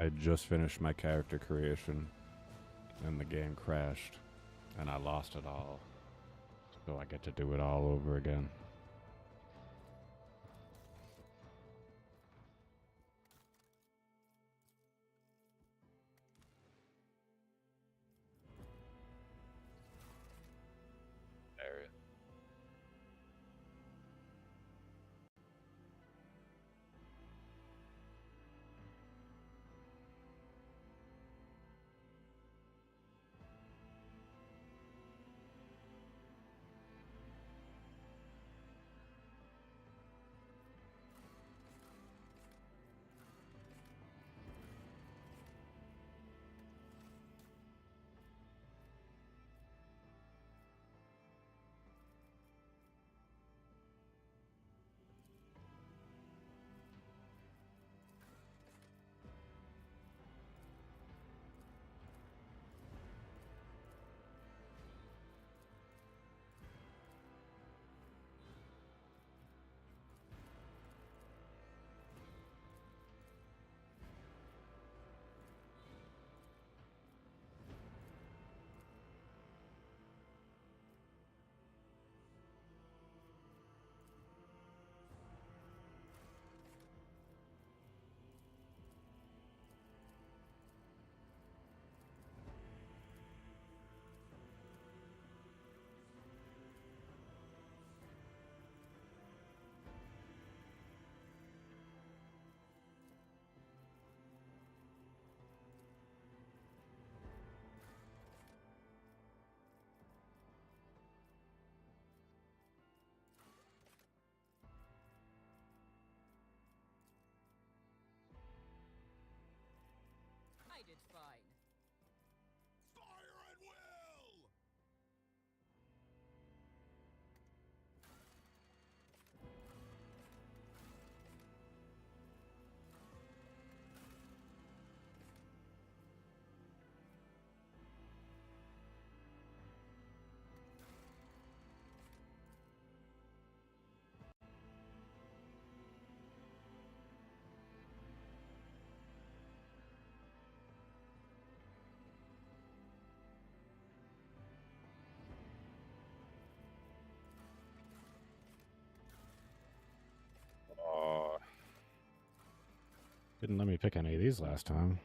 I just finished my character creation, and the game crashed, and I lost it all. So I get to do it all over again. Area. I did fine. Fire at will! Oh, didn't let me pick any of these last time.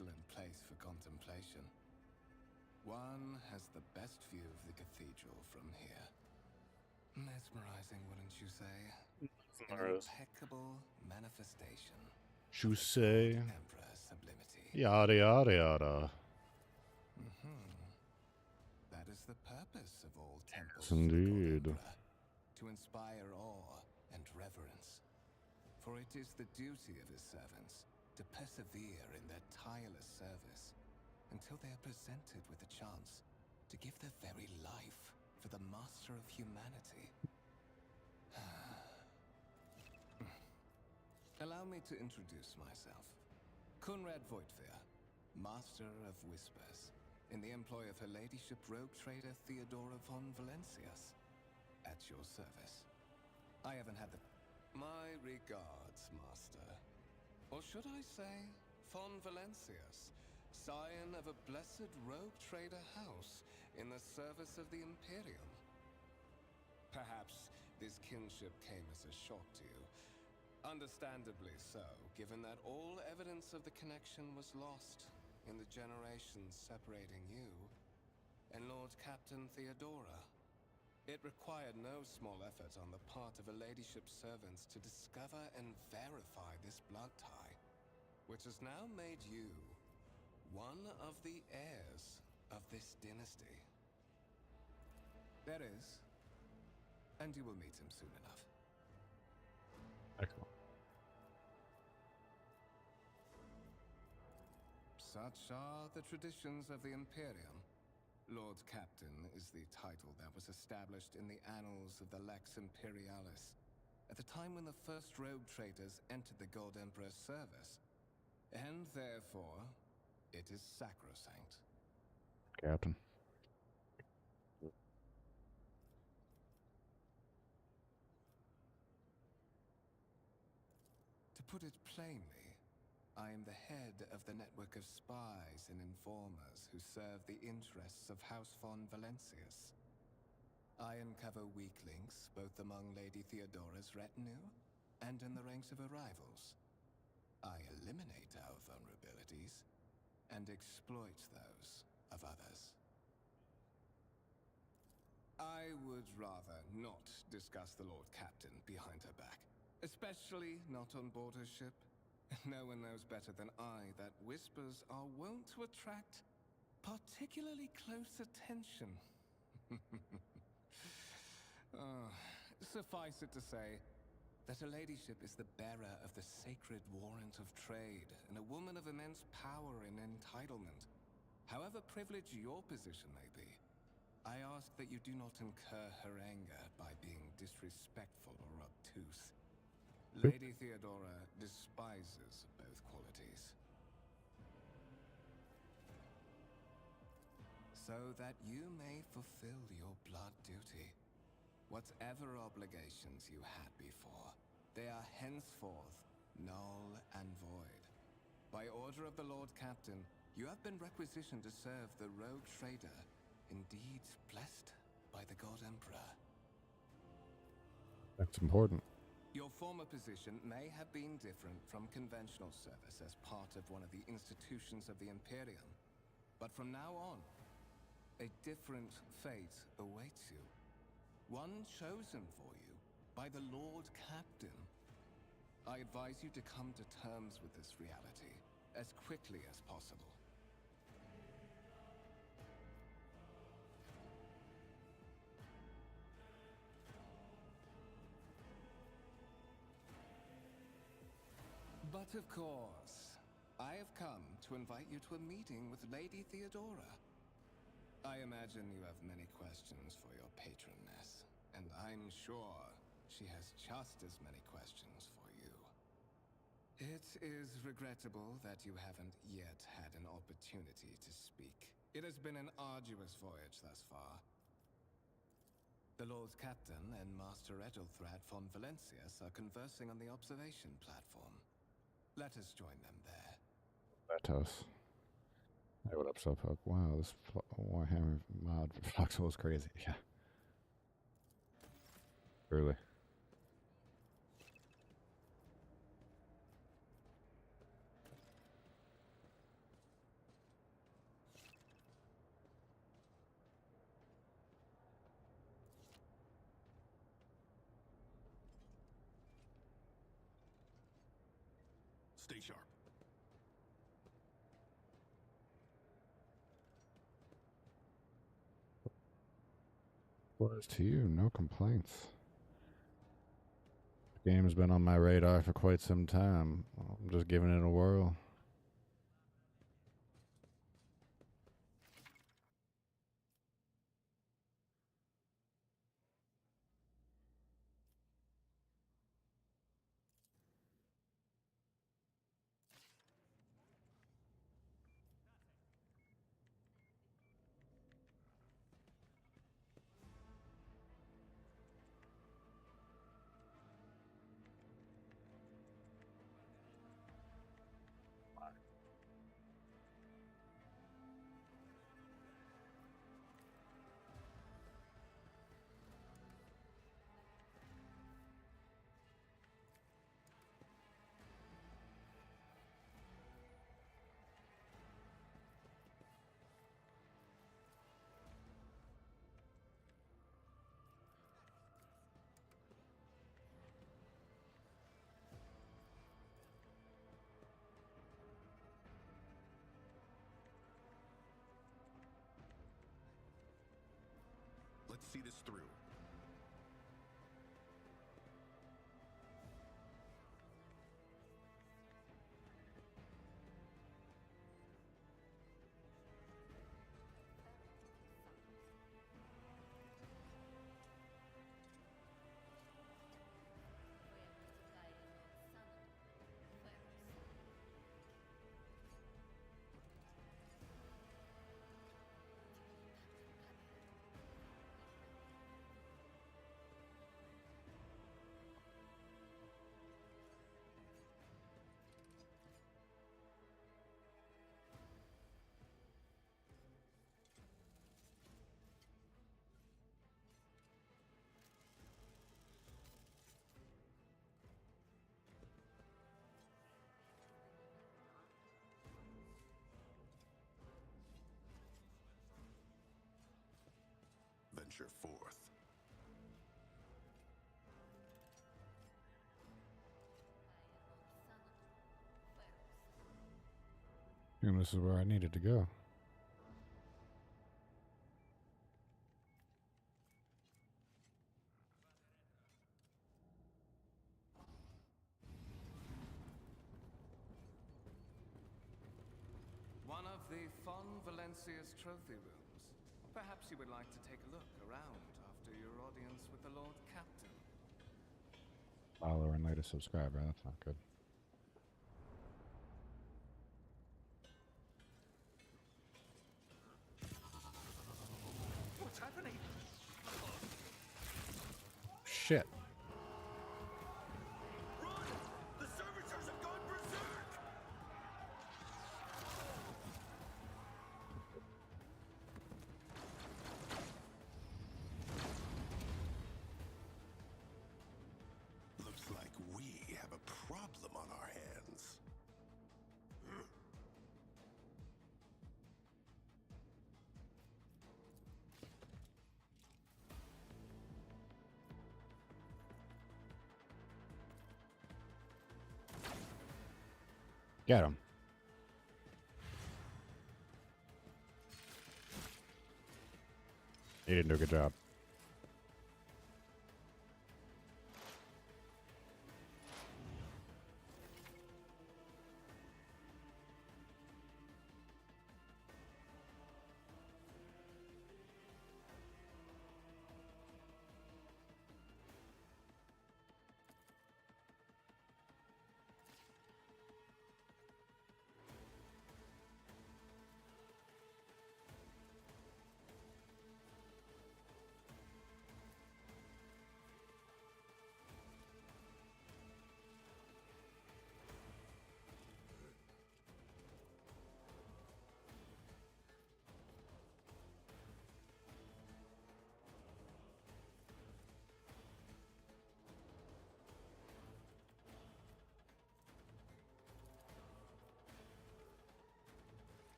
excellent place for contemplation. One has the best view of the cathedral from here. Mesmerizing, wouldn't you say? An impeccable manifestation. You say, Emperor sublimity. yada yada yada. That is the purpose of all temples. Yes, indeed. to the god Emperor, to inspire awe and reverence. For it is the duty of his servants to persevere in their tireless service until they are presented with a chance to give their very life for the master of humanity. Allow me to introduce myself. Conrad Voigtveer, Master of Whispers, in the employ of Her Ladyship Rogue Trader Theodora von Valencius. At your service. I haven't had the... My regards, Master. Or should I say, von Valencius, scion of a blessed Rogue Trader house in the service of the Imperium. Perhaps this kinship came as a shock to you. Understandably so, given that all evidence of the connection was lost in the generations separating you and Lord Captain Theodora. It required no small effort on the part of Her Ladyship's servants to discover and verify this blood tie, which has now made you one of the heirs of this dynasty. There is, and you will meet him soon enough. Excellent. Such are the traditions of the Imperium. Lord Captain is the title that was established in the annals of the Lex Imperialis at the time when the first rogue traders entered the God Emperor's service, and therefore, it is sacrosanct. Captain. To put it plainly, I am the head of the network of spies and informers who serve the interests of House von Valencius. I uncover weak links both among Lady Theodora's retinue and in the ranks of her rivals. I eliminate our vulnerabilities and exploit those of others. I would rather not discuss the Lord Captain behind her back, especially not on board her ship. No one knows better than I that whispers are wont to attract particularly close attention. Suffice it to say that Her Ladyship is the bearer of the sacred warrant of trade and a woman of immense power and entitlement. However privileged your position may be, I ask that you do not incur her anger by being disrespectful or obtuse. Lady Theodora despises both qualities. So that you may fulfill your blood duty. Whatever obligations you had before, they are henceforth null and void. By order of the Lord Captain, you have been requisitioned to serve the rogue trader, indeed blessed by the God Emperor. That's important. Your former position may have been different from conventional service as part of one of the institutions of the Imperium. But from now on, a different fate awaits you. One chosen for you by the Lord Captain. I advise you to come to terms with this reality as quickly as possible. But of course, I have come to invite you to a meeting with Lady Theodora. I imagine you have many questions for your patroness, and I'm sure she has just as many questions for you. It is regrettable that you haven't yet had an opportunity to speak. It has been an arduous voyage thus far. The Lord Captain and Master Edelthrad von Valencius are conversing on the observation platform. Let us join them there. Let us. Hey, what up, Slowpoke? Wow, this Warhammer mod for Foxhole is crazy. Yeah. Really. Stay sharp. Was to you, no complaints. The game's been on my radar for quite some time. I'm just giving it a whirl. Let's see this through. Venture forth. And this is where I needed to go. One of the Fon Valencia's trophy rooms. Perhaps you would like to take a look around after your audience with the Lord Captain. Follower and latest subscriber. That's not good. What's happening? Shit. Run! The servitors have gone berserk! Looks like we have a problem on our hands. Get him. He didn't do a good job.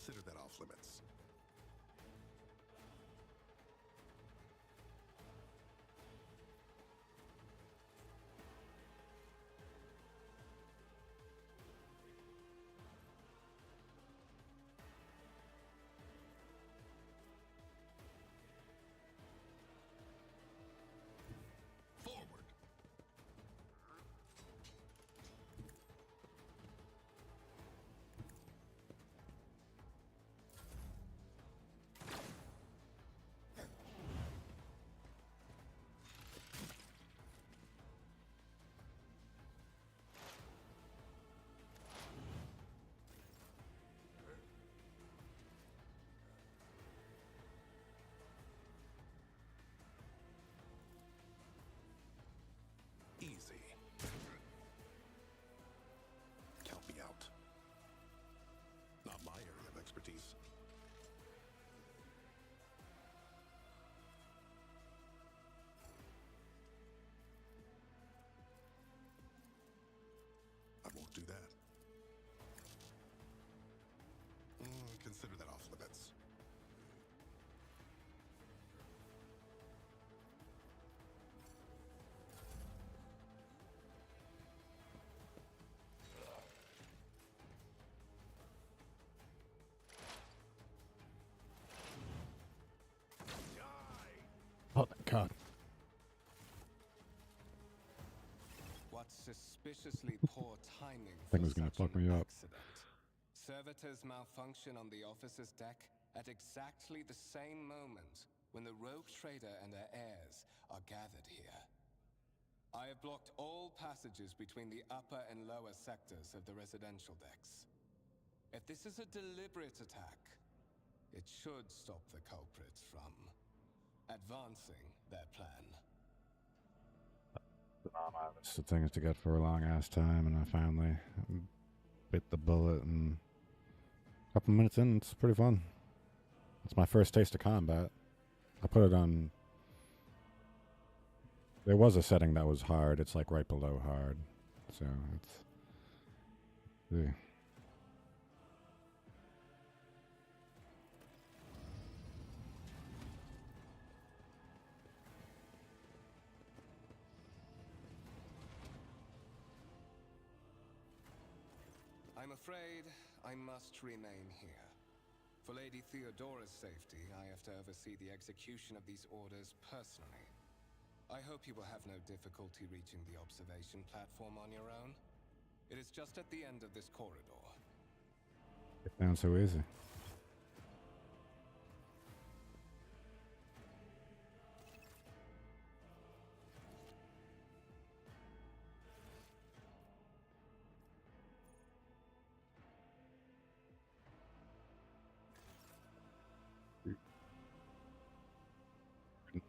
Consider that off limits. Forward. Easy. Count me out. Not my area of expertise. I won't do that. Consider that off limits. Oh, thank God. What suspiciously poor timing Thing for was gonna such fuck an me up. accident. Servitors malfunction on the officer's deck at exactly the same moment when the rogue trader and her heirs are gathered here. I have blocked all passages between the upper and lower sectors of the residential decks. If this is a deliberate attack, it should stop the culprits from advancing their plan. It's the things to get for a long ass time, and I finally bit the bullet, and a couple minutes in, it's pretty fun. It's my first taste of combat. I put it on. There was a setting that was hard. It's like right below hard, so it's. Yeah. I'm afraid I must remain here. For Lady Theodora's safety, I have to oversee the execution of these orders personally. I hope you will have no difficulty reaching the observation platform on your own. It is just at the end of this corridor. It sounds so easy.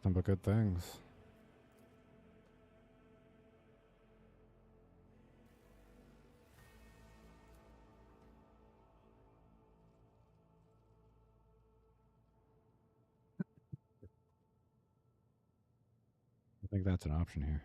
Nothing but good things. I think that's an option here.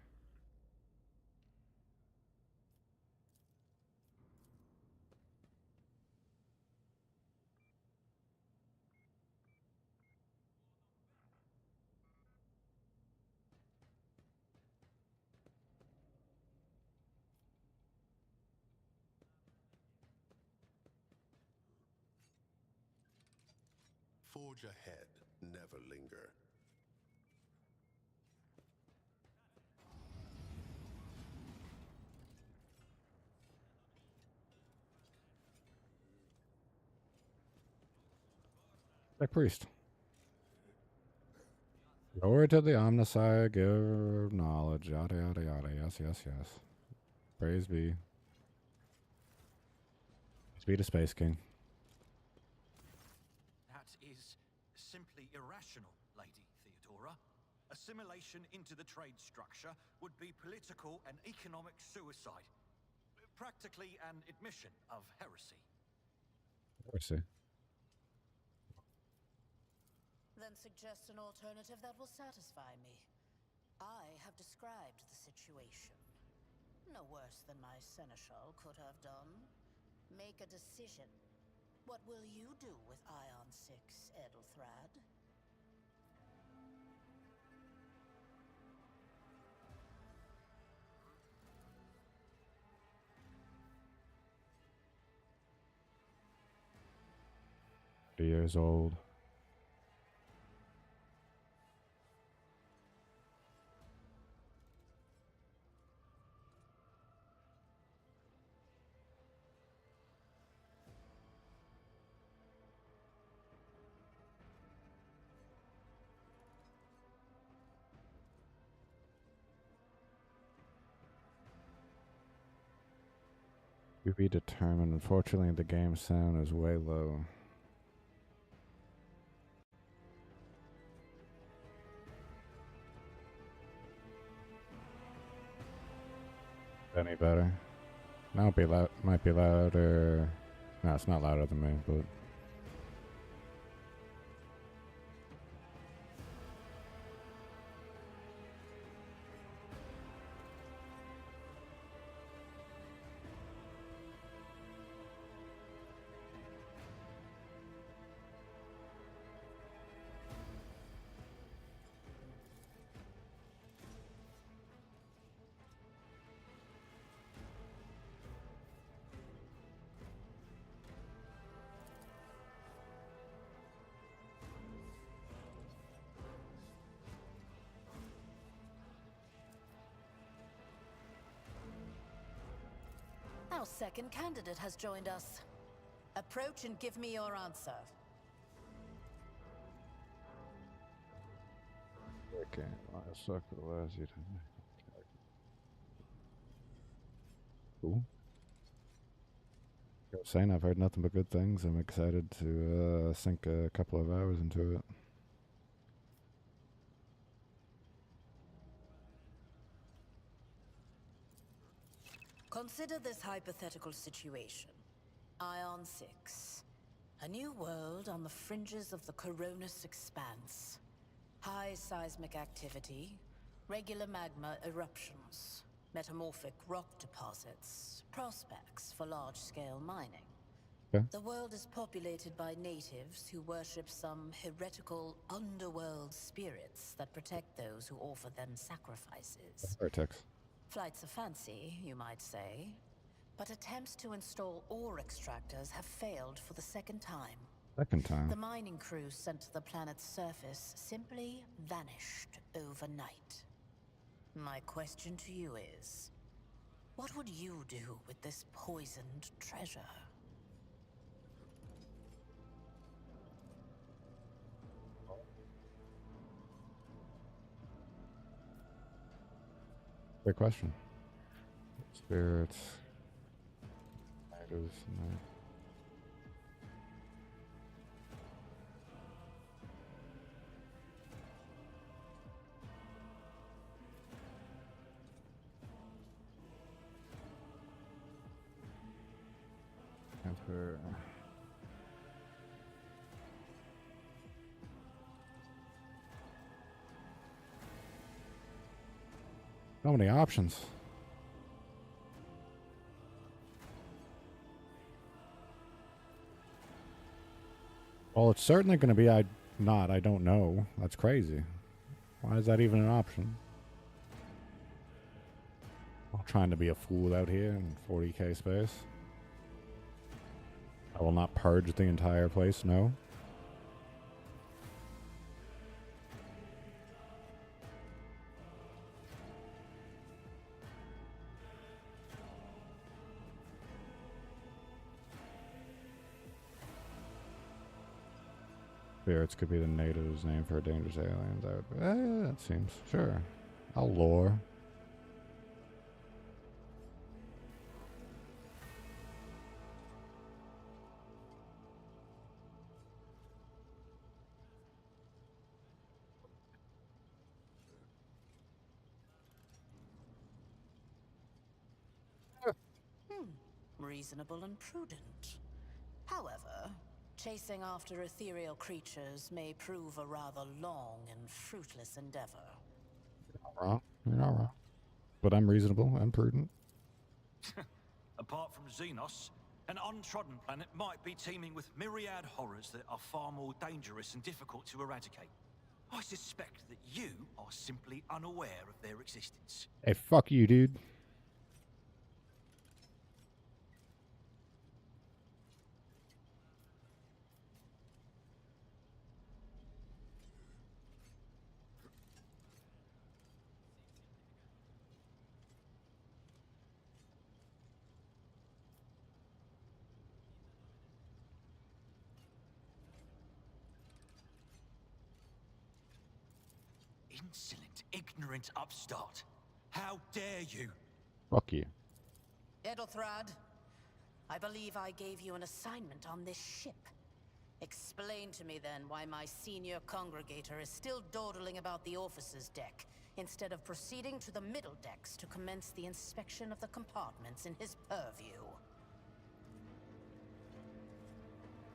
Forge ahead, never linger. Like priest. Glory to the Omnisci, giver of knowledge, yada yada yada. Yes, yes, yes. Praise be. Praise be to Space King. That is simply irrational, Lady Theodora. Assimilation into the trade structure would be political and economic suicide. Practically an admission of heresy. Heresy. Then suggest an alternative that will satisfy me. I have described the situation. No worse than my seneschal could have done. Make a decision. What will you do with Ion 6, Edelthrad? Years old. To be determined. Unfortunately, the game sound is way low. Any better? Might be loud. Might be louder. No, it's not louder than me, but. Our second candidate has joined us. Approach and give me your answer. Okay, I suck for the last year. Cool. I was saying I've heard nothing but good things. I'm excited to sink a couple of hours into it. Consider this hypothetical situation. Ion 6. A new world on the fringes of the Coronis expanse. High seismic activity, regular magma eruptions, metamorphic rock deposits, prospects for large-scale mining. Okay. The world is populated by natives who worship some heretical underworld spirits that protect those who offer them sacrifices. Vertex. Flights of fancy, you might say. But attempts to install ore extractors have failed for the second time. Second time. The mining crews sent to the planet's surface simply vanished overnight. My question to you is, what would you do with this poisoned treasure? Great question. Spirits. Natives. No. Transfer. So many options. Well, it's certainly going to be I don't know. That's crazy. Why is that even an option? I'm trying to be a fool out here in 40k space. I will not purge the entire place, no. Spirits could be the natives' name for dangerous aliens. I would. That seems sure. I'll lore. Reasonable and prudent. However, chasing after ethereal creatures may prove a rather long and fruitless endeavor. You're not wrong. You're not wrong. But I'm reasonable and prudent. Apart from Xenos, An untrodden planet might be teeming with myriad horrors that are far more dangerous and difficult to eradicate. I suspect that you are simply unaware of their existence. Hey, fuck you, dude. Insolent, ignorant upstart. How dare you? Fuck you. Edelthrad, I believe I gave you an assignment on this ship. Explain to me then why my senior congregator is still dawdling about the officers' deck, instead of proceeding to the middle decks to commence the inspection of the compartments in his purview.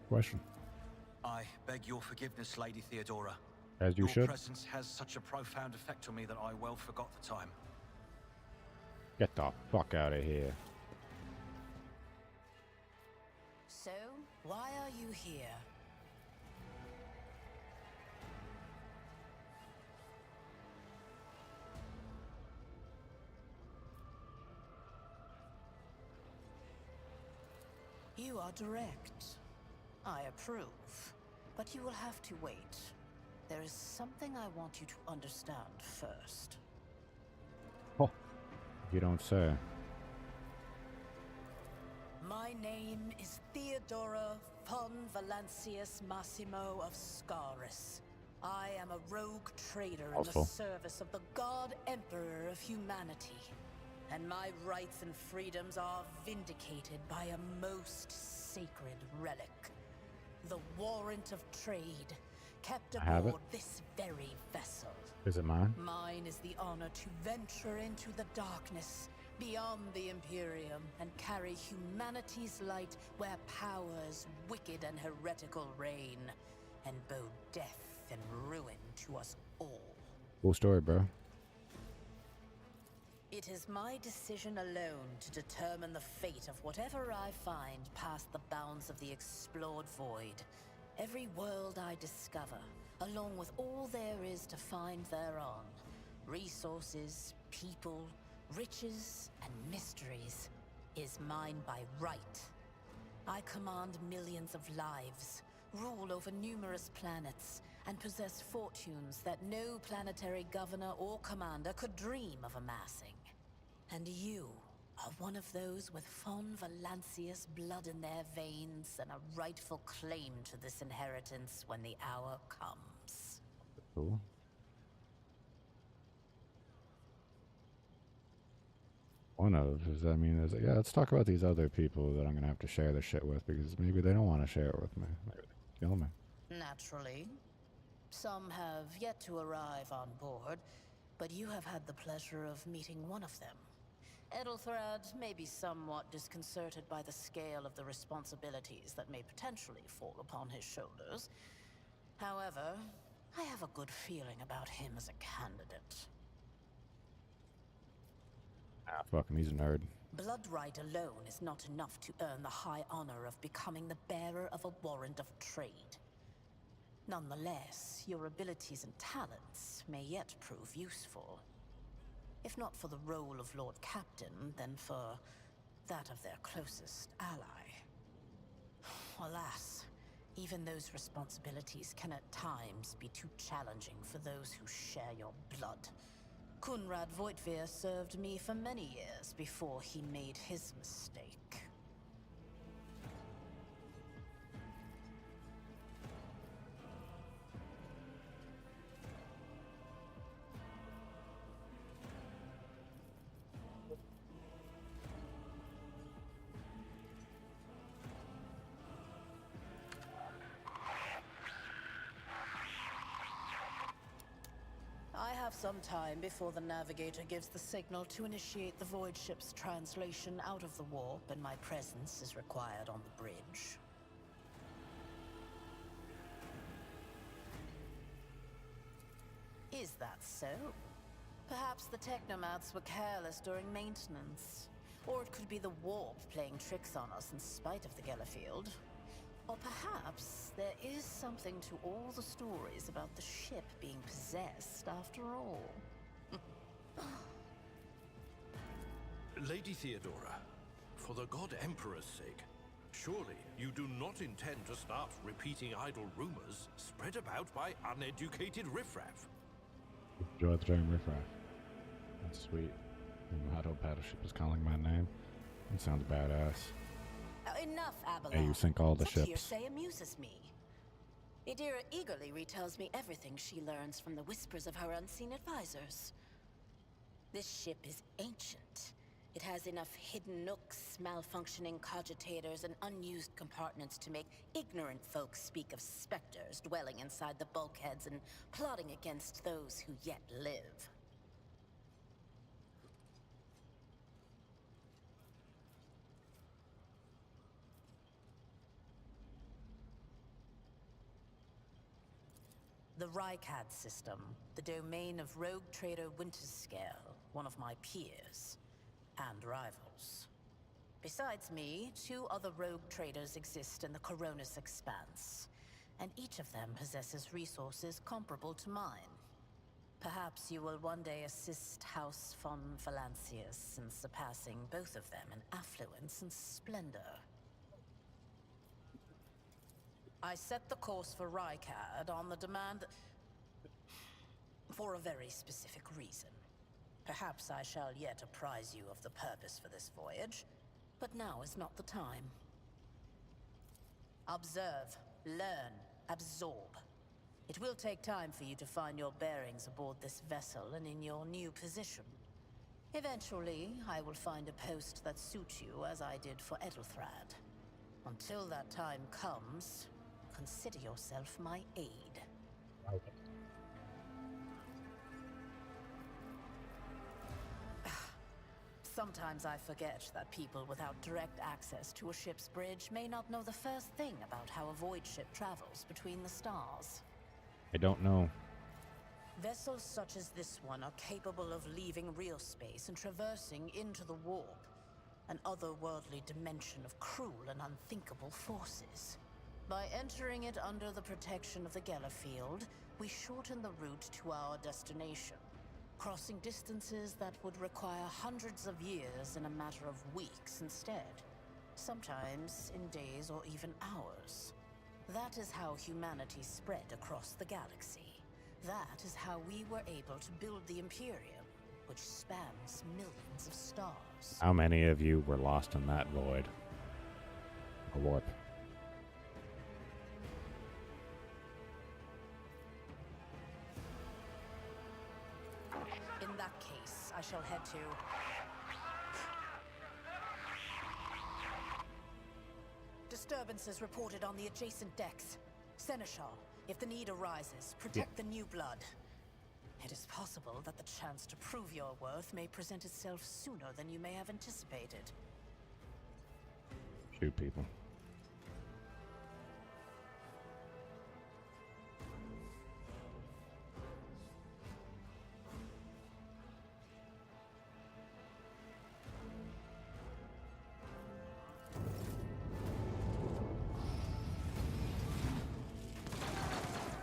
Question. I beg your forgiveness, Lady Theodora. As you Your should. presence has such a profound effect on me that I well forgot the time. Get the fuck out of here. So, why are you here? You are direct. I approve. But you will have to wait. There is something I want you to understand first. Oh, you don't say. My name is Theodora von Valancius Massimo of Scaris. I am a rogue trader in the Mouthful. service of the God Emperor of humanity. And my rights and freedoms are vindicated by a most sacred relic. The warrant of trade, kept I have it. aboard this very vessel. Is it mine? Mine is the honor to venture into the darkness, beyond the Imperium, and carry humanity's light where powers wicked and heretical reign, and bow death and ruin to us all. Cool story, bro. It is my decision alone to determine the fate of whatever I find past the bounds of the explored void. Every world I discover, along with all there is to find thereon, resources, people, riches, and mysteries, is mine by right. I command millions of lives, rule over numerous planets, and possess fortunes that no planetary governor or commander could dream of amassing. And you are one of those with von Valancius blood in their veins and a rightful claim to this inheritance when the hour comes. Cool. One of is, I mean, is, yeah, let's talk about these other people that I'm gonna have to share this shit with, because maybe they don't want to share it with me. Maybe they kill me. Naturally. Some have yet to arrive on board, but you have had the pleasure of meeting one of them. Edelthrad may be somewhat disconcerted by the scale of the responsibilities that may potentially fall upon his shoulders. However, I have a good feeling about him as a candidate. Ah, fuck him, he's a nerd. Bloodright alone is not enough to earn the high honor of becoming the bearer of a warrant of trade. Nonetheless, your abilities and talents may yet prove useful. If not for the role of Lord Captain, then for that of their closest ally. Alas, even those responsibilities can at times be too challenging for those who share your blood. Kunrad Voitvir served me for many years before he made his mistake. I have some time before the navigator gives the signal to initiate the void ship's translation out of the warp, and my presence is required on the bridge. Is that so? Perhaps the technomats were careless during maintenance. Or it could be the warp playing tricks on us in spite of the Gellerfield. Or perhaps there is something to all the stories about the ship being possessed after all. Lady Theodora, for the God Emperor's sake, surely you do not intend to start repeating idle rumors spread about by uneducated riffraff. Enjoy the term riffraff. That's sweet. And the hot old battleship is calling my name. It sounds badass. Enough, Abelarde. Hey, you sink all the Such ships. hearsay amuses me. Idira eagerly retells me everything she learns from the whispers of her unseen advisors. This ship is ancient. It has enough hidden nooks, malfunctioning cogitators, and unused compartments to make ignorant folks speak of specters dwelling inside the bulkheads and plotting against those who yet live. The Rykad system, the domain of rogue trader Winterscale, one of my peers, and rivals. Besides me, 2 other rogue traders exist in the Coronis Expanse, and each of them possesses resources comparable to mine. Perhaps you will one day assist House von Valancius in surpassing both of them in affluence and splendor. I set the course for Rykad on the demand for a very specific reason. Perhaps I shall yet apprise you of the purpose for this voyage, but now is not the time. Observe, learn, absorb. It will take time for you to find your bearings aboard this vessel and in your new position. Eventually, I will find a post that suits you as I did for Edelthrad. Until that time comes, consider yourself my aide. Sometimes I forget that people without direct access to a ship's bridge may not know the first thing about how a void ship travels between the stars. I don't know. Vessels such as this one are capable of leaving real space and traversing into the warp, an otherworldly dimension of cruel and unthinkable forces. By entering it under the protection of the Gellerfield, we shorten the route to our destination, crossing distances that would require hundreds of years in a matter of weeks instead, sometimes in days or even hours. That is how humanity spread across the galaxy. That is how we were able to build the Imperium, which spans millions of stars. How many of you were lost in that void? A warp. In that case, I shall head to... Disturbances reported on the adjacent decks. Seneschal, if the need arises, protect the new blood. It is possible that the chance to prove your worth may present itself sooner than you may have anticipated. Shoot people.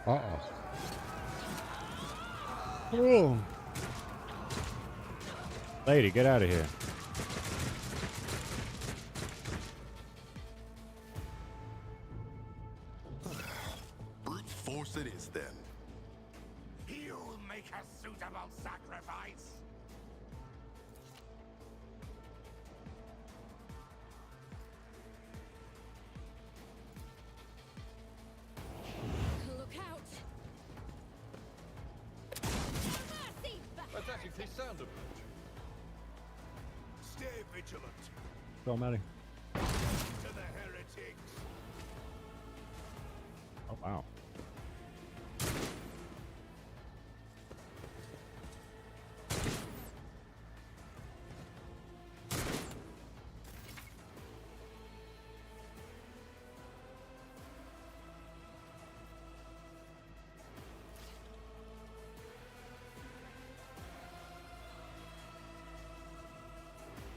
Uh-oh. Whoa. Lady, get out of here. Brute force it is then. You'll make a suitable sacrifice. Look out! Pathetically sound approach. Stay vigilant. Go, Maddie. To the heretics. Oh, wow.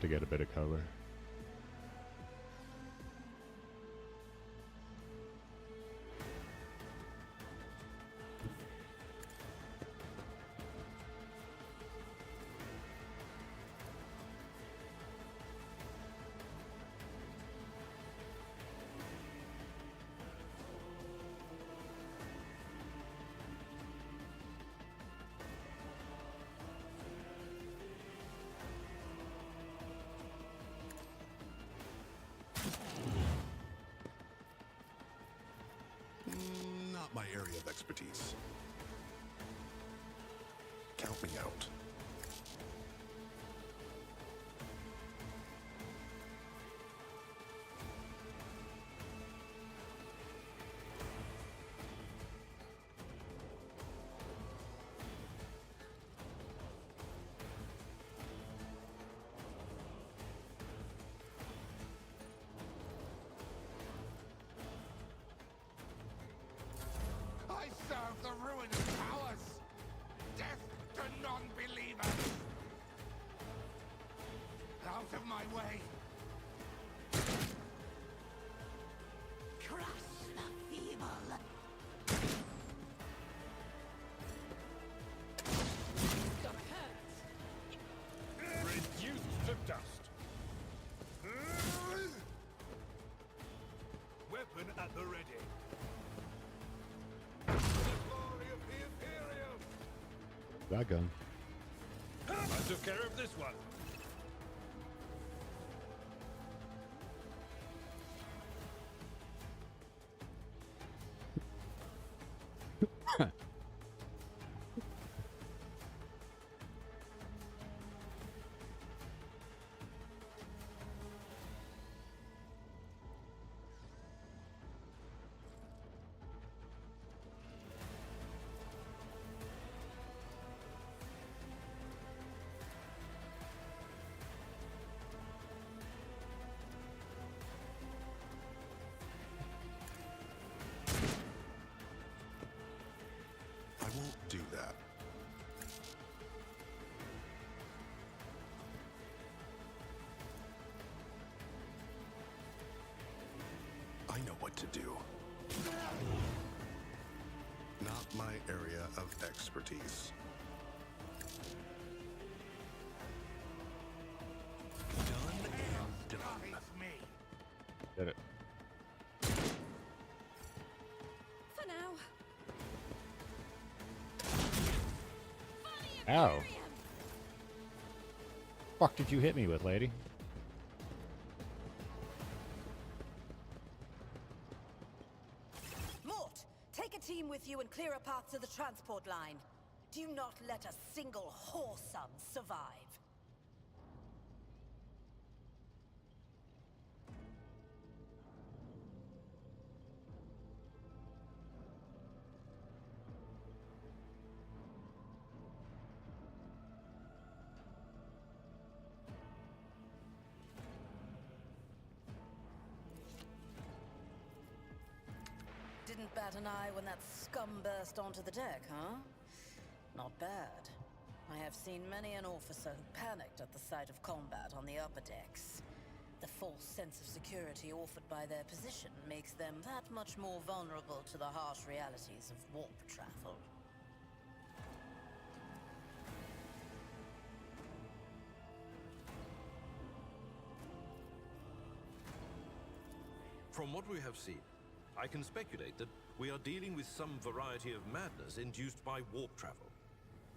to get a bit of color. Not my area of expertise. Count me out. I serve the ruined powers! Death to non-believers! Out of my way! Crush the feeble. Gonna hurt. Reduced to dust! Weapon at the ready. The glory of the Imperium! That gun. I took care of this one. I won't do that. I know what to do. Not my area of expertise. Done and done. It's me. Did it. For now. Ow. Fuck did you hit me with, lady? Mort, take a team with you and clear a path to the transport line. Do not let a single whoresome survive. Didn't bat an eye when that scum burst onto the deck, huh? Not bad. I have seen many an officer who panicked at the sight of combat on the upper decks. The false sense of security offered by their position makes them that much more vulnerable to the harsh realities of warp travel. From what we have seen, I can speculate that we are dealing with some variety of madness induced by warp travel.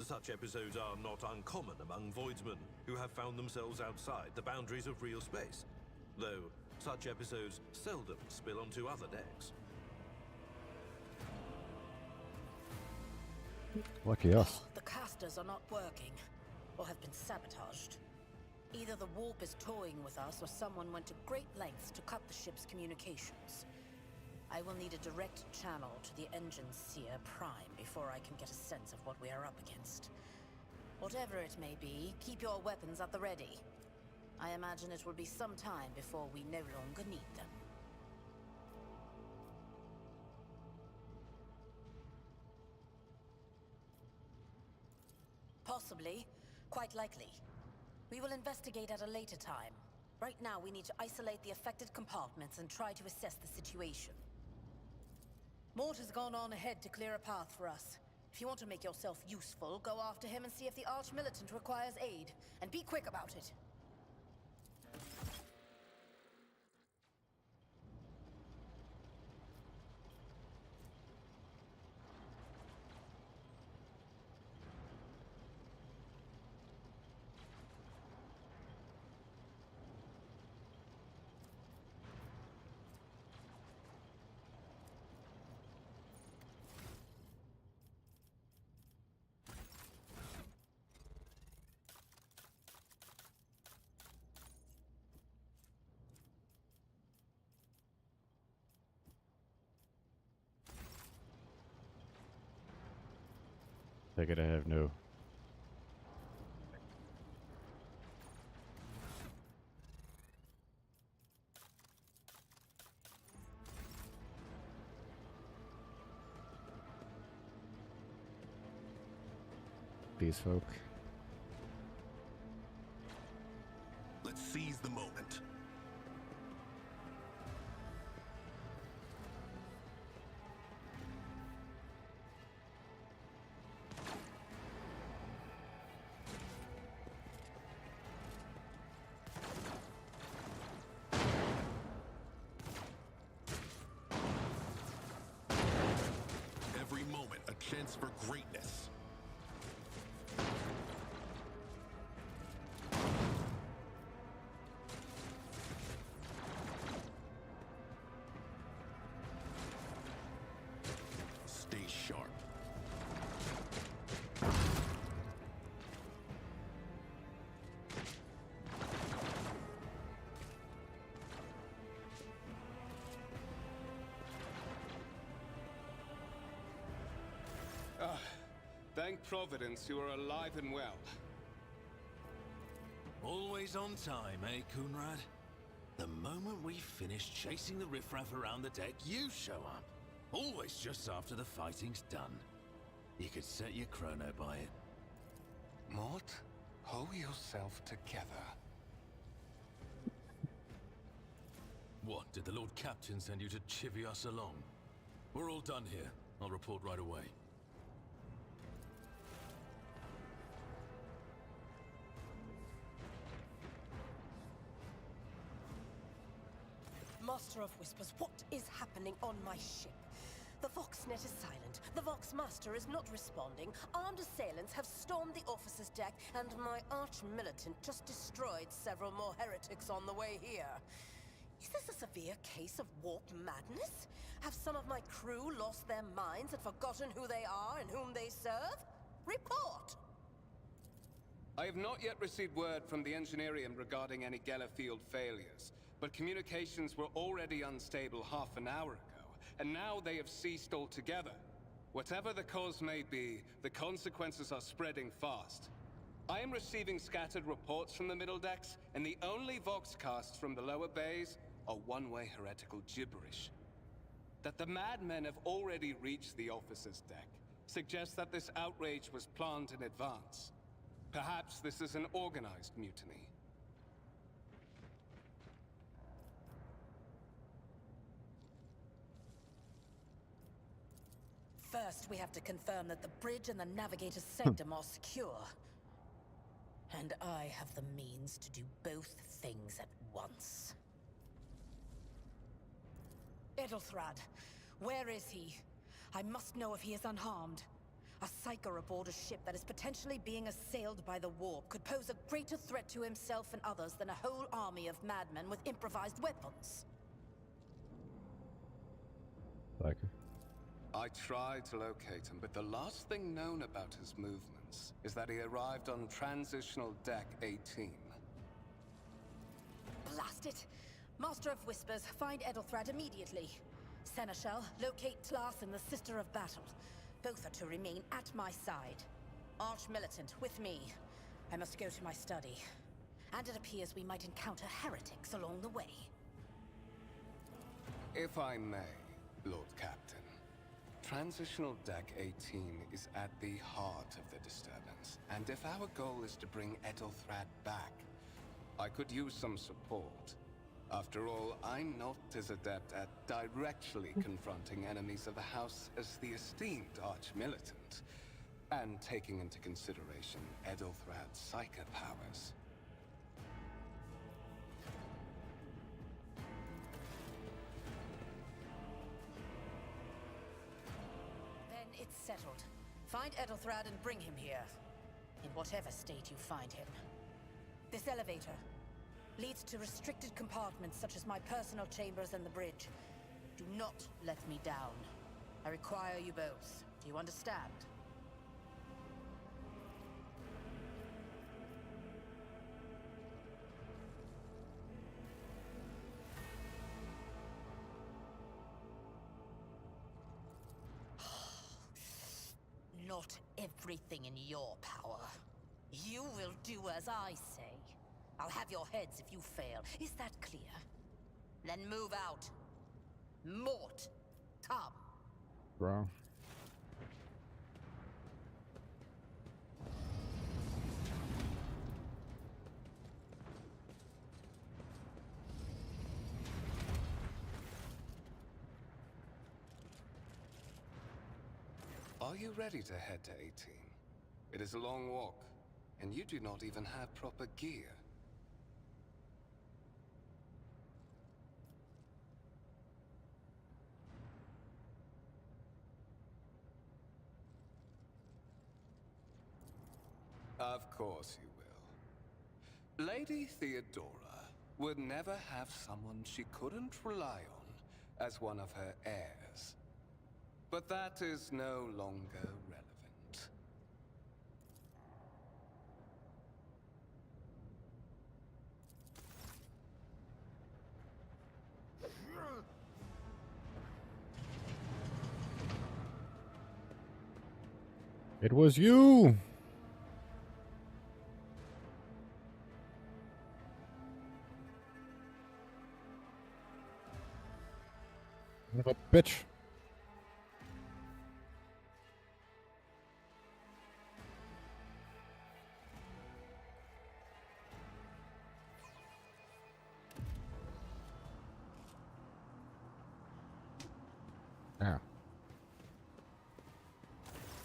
Such episodes are not uncommon among voidsmen who have found themselves outside the boundaries of real space, though such episodes seldom spill onto other decks. Lucky us. The casters are not working, or have been sabotaged. Either the warp is toying with us, or someone went to great lengths to cut the ship's communications. I will need a direct channel to the engine seer Prime before I can get a sense of what we are up against. Whatever it may be, keep your weapons at the ready. I imagine it will be some time before we no longer need them. Possibly. Quite likely. We will investigate at a later time. Right now, we need to isolate the affected compartments and try to assess the situation. Mort has gone on ahead to clear a path for us. If you want to make yourself useful, go after him and see if the Arch-Militant requires aid. And be quick about it. Take it, I have no. These folk. Let's seize the moment. Every moment a chance for greatness. Stay sharp. Thank Providence you are alive and well. Always on time, eh, Kunrad? The moment we finish chasing the riffraff around the deck, you show up. Always just after the fighting's done. You could set your chrono by it. Mort, hold yourself together. What, did the Lord Captain send you to chivvy us along? We're all done here. I'll report right away. Master of Whispers, what is happening on my ship? The Voxnet is silent. The Voxmaster is not responding. Armed assailants have stormed the officer's deck, and my arch-militant just destroyed several more heretics on the way here. Is this a severe case of warp madness? Have some of my crew lost their minds and forgotten who they are and whom they serve? Report! I have not yet received word from the Engineerium regarding any Gellerfield failures, but communications were already unstable half an hour ago, and now they have ceased altogether. Whatever the cause may be, the consequences are spreading fast. I am receiving scattered reports from the middle decks, and the only voxcasts from the lower bays are one-way heretical gibberish. That the madmen have already reached the officer's deck suggests that this outrage was planned in advance. Perhaps this is an organized mutiny. First, we have to confirm that the bridge and the navigator's sanctum are secure. And I have the means to do both things at once. Edelthrad, where is he? I must know if he is unharmed. A psyker aboard a ship that is potentially being assailed by the warp could pose a greater threat to himself and others than a whole army of madmen with improvised weapons. Biker. I tried to locate him, but the last thing known about his movements is that he arrived on Transitional Deck 18. Blast it! Master of Whispers, find Edelthrad immediately. Seneschal, locate Tlas and the Sister of Battle. Both are to remain at my side. Arch-Militant, with me. I must go to my study. And it appears we might encounter heretics along the way. If I may, Lord Captain. Transitional Deck 18 is at the heart of the disturbance, and if our goal is to bring Ethelthrad back, I could use some support. After all, I'm not as adept at directly confronting enemies of the house as the esteemed Arch-Militant, and taking into consideration Ethelthrad's psychic powers. Then it's settled. Find Ethelthrad and bring him here. In whatever state you find him. This elevator leads to restricted compartments such as my personal chambers and the bridge. Do not let me down. I require you both. Do you understand? Not everything in your power. You will do as I say. I'll have your heads if you fail. Is that clear? Then move out. Mort, come. Bro. Are you ready to head to 18? It is a long walk, and you do not even have proper gear. Of course you will. Lady Theodora would never have someone she couldn't rely on as one of her heirs. But that is no longer relevant. It was you! Son of a bitch. Yeah.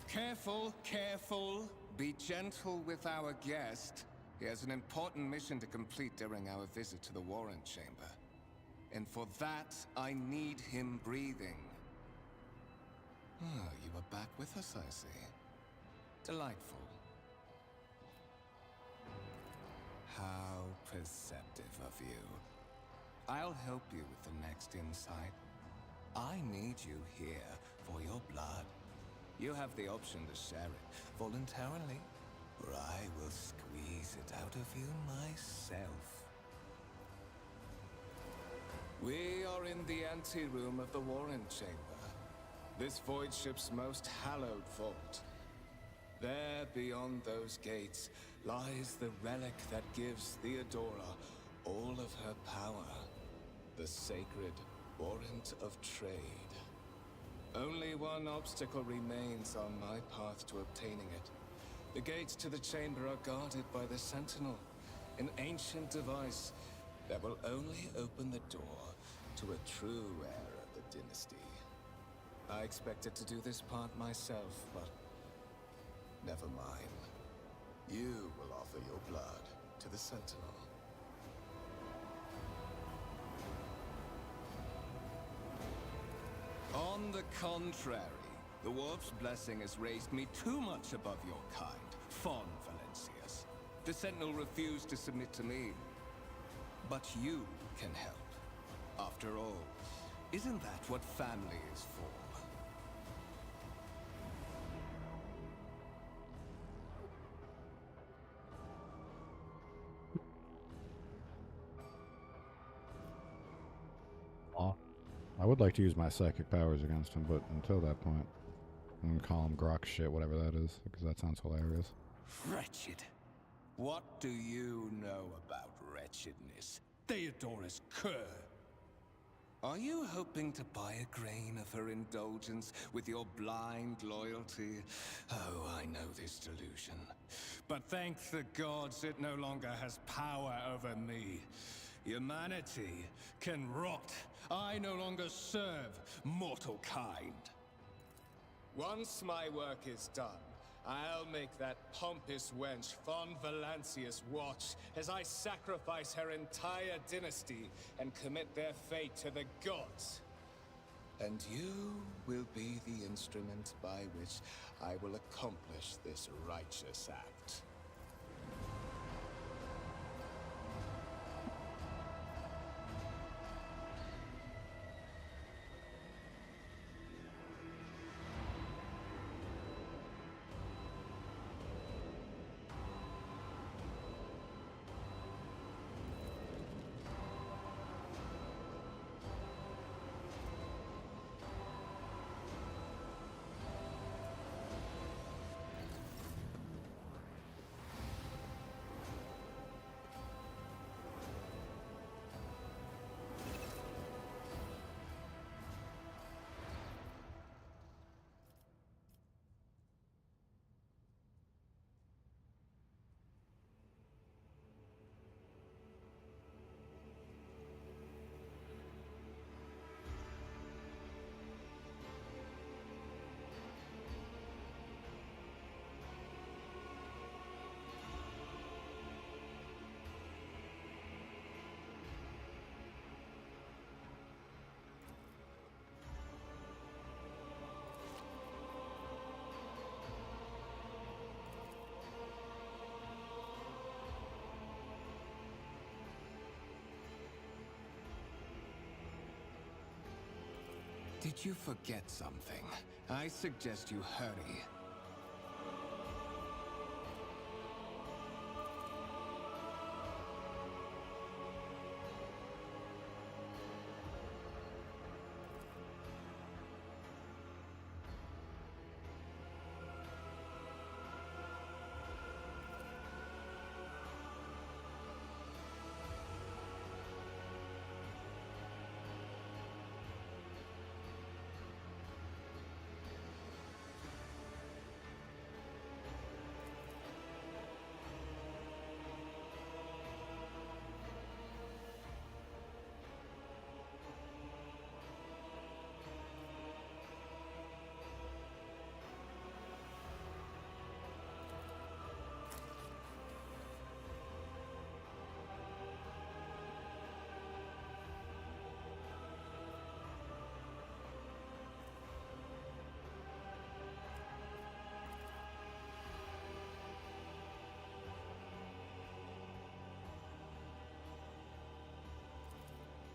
Careful, careful. Be gentle with our guest. He has an important mission to complete during our visit to the Warren Chamber. And for that, I need him breathing. Ah, you are back with us, I see. Delightful. How perceptive of you. I'll help you with the next insight. I need you here for your blood. You have the option to share it voluntarily, or I will squeeze it out of you myself. We are in the anteroom of the Warren Chamber. This void ship's most hallowed vault. There, beyond those gates, lies the relic that gives Theodora all of her power. The sacred Warrant of Trade. Only one obstacle remains on my path to obtaining it. The gates to the chamber are guarded by the Sentinel, an ancient device that will only open the door to a true heir of the dynasty. I expected to do this part myself, but never mind. You will offer your blood to the Sentinel. On the contrary, the Warp's blessing has raised me too much above your kind, Fon Valencius. The Sentinel refused to submit to me. But you can help. After all, isn't that what family is for? I would like to use my psychic powers against him, but until that point, I'm gonna call him Grok shit, whatever that is, because that sounds hilarious. Wretched. What do you know about wretchedness? Theodora's cur. Are you hoping to buy a grain of her indulgence with your blind loyalty? Oh, I know this delusion. But thank the gods it no longer has power over me. Humanity can rot. I no longer serve mortal kind. Once my work is done, I'll make that pompous wench von Valancius watch as I sacrifice her entire dynasty and commit their fate to the gods. And you will be the instrument by which I will accomplish this righteous act. Did you forget something? I suggest you hurry.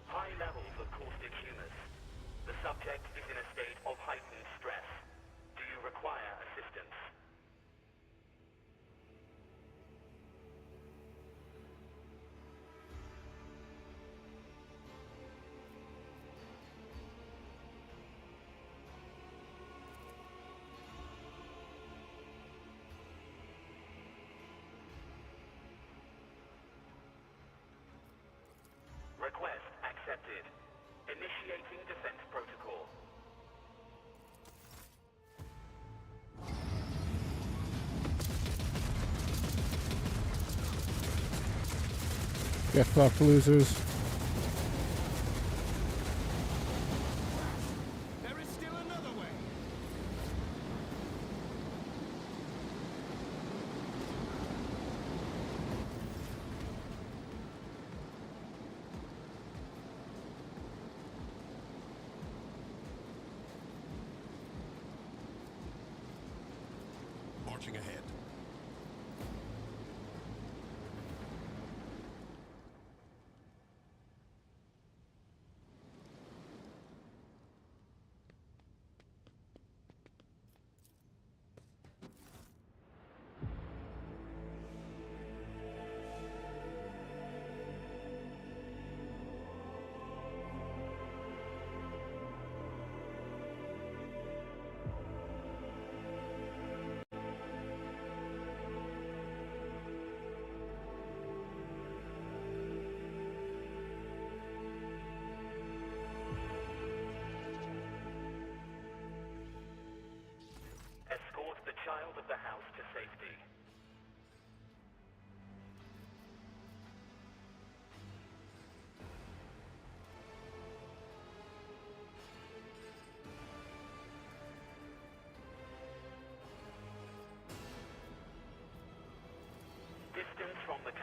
High levels of caustic humus. The subject is in a state of heightened stress. Do you require assistance? Request accepted. Initiating defense protocol. Get fucked, losers. There is still another way. Marching ahead.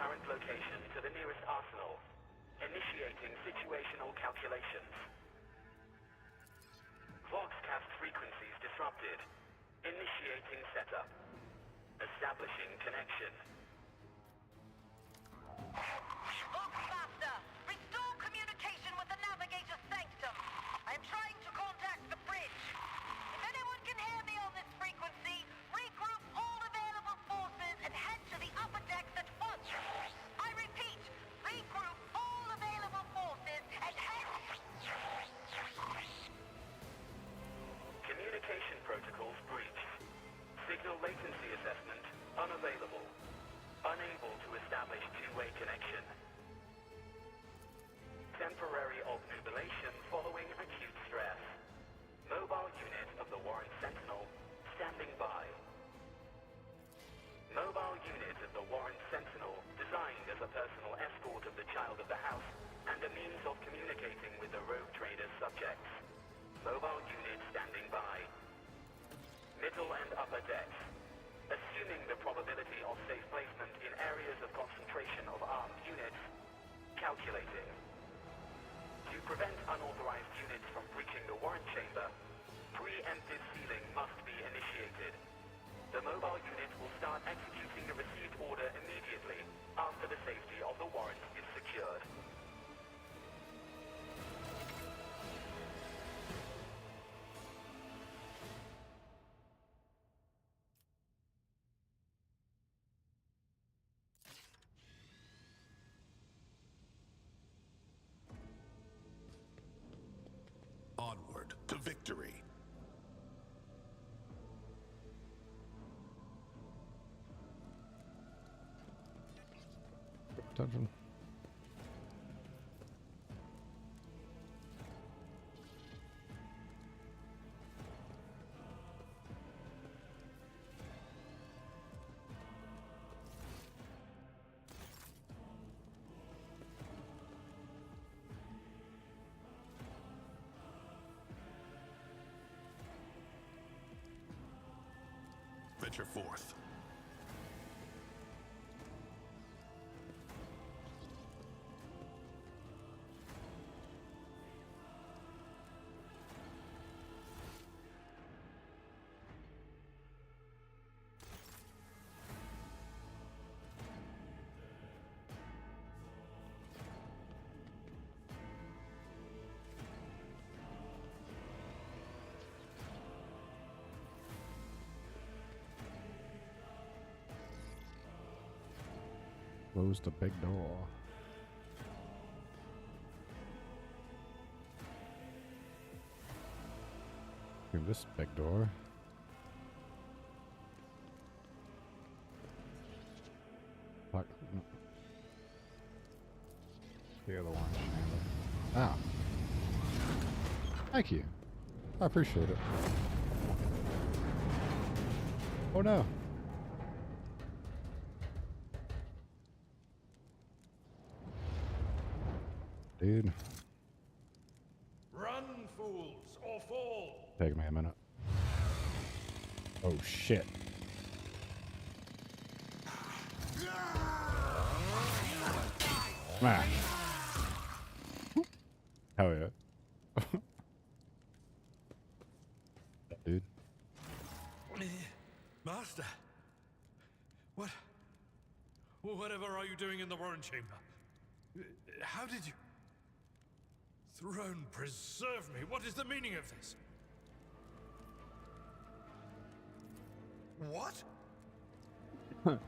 current location to the nearest arsenal. Initiating situational calculations. Voxcast frequencies disrupted. Initiating setup. Establishing connection. Voxmaster, restore communication with the navigator's sanctum. I am trying to contact the bridge. If anyone can hear me on this frequency, regroup all available forces and head to the upper decks at once. I repeat, regroup all available forces and head... Communication protocols breached. Signal latency assessment unavailable. Unable to establish two-way connection. Temporary obnubilation following acute stress. Mobile unit of the Warren Sentinel standing by. Mobile unit of the Warren Sentinel designed as a personal escort of the child of the house and a means of communicating with the rogue trader's subjects. Mobile unit standing by. Middle and upper decks. Assuming the probability of safe placement in areas of concentration of armed units. Calculating. To prevent unauthorized units from breaching the warrant chamber, preemptive sealing must be initiated. The mobile unit will start executing the received order immediately after the safety of the warrant is secured. Onward to victory. Attention. Venture forth. Close the big door. Through this big door. Fuck. No. The other one. Ah. Thank you. I appreciate it. Oh no. Dude. Run, fools, or fall! Take me a minute. Oh shit. Smash. Hell yeah. Dude. Master! Whatever are you doing in the Warren Chamber? How did you... Throne preserve me! What is the meaning of this? What?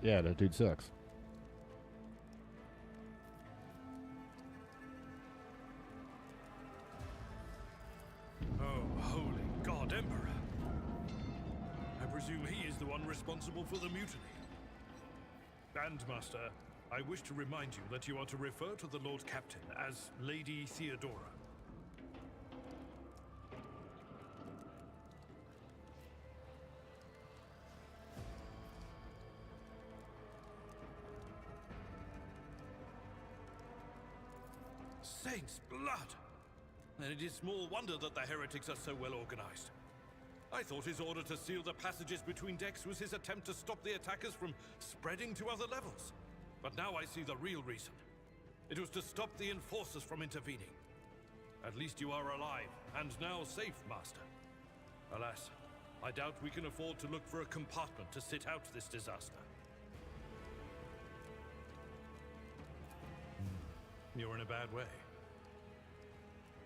Yeah, that dude sucks. Oh, holy God, Emperor! I presume he is the one responsible for the mutiny. Bandmaster, I wish to remind you that you are to refer to the Lord Captain as Lady Theodora. Saints' blood! And it is small wonder that the heretics are so well organized. I thought his order to seal the passages between decks was his attempt to stop the attackers from spreading to other levels. But now I see the real reason. It was to stop the Enforcers from intervening. At least you are alive, and now safe, Master. Alas, I doubt we can afford to look for a compartment to sit out this disaster. You're in a bad way.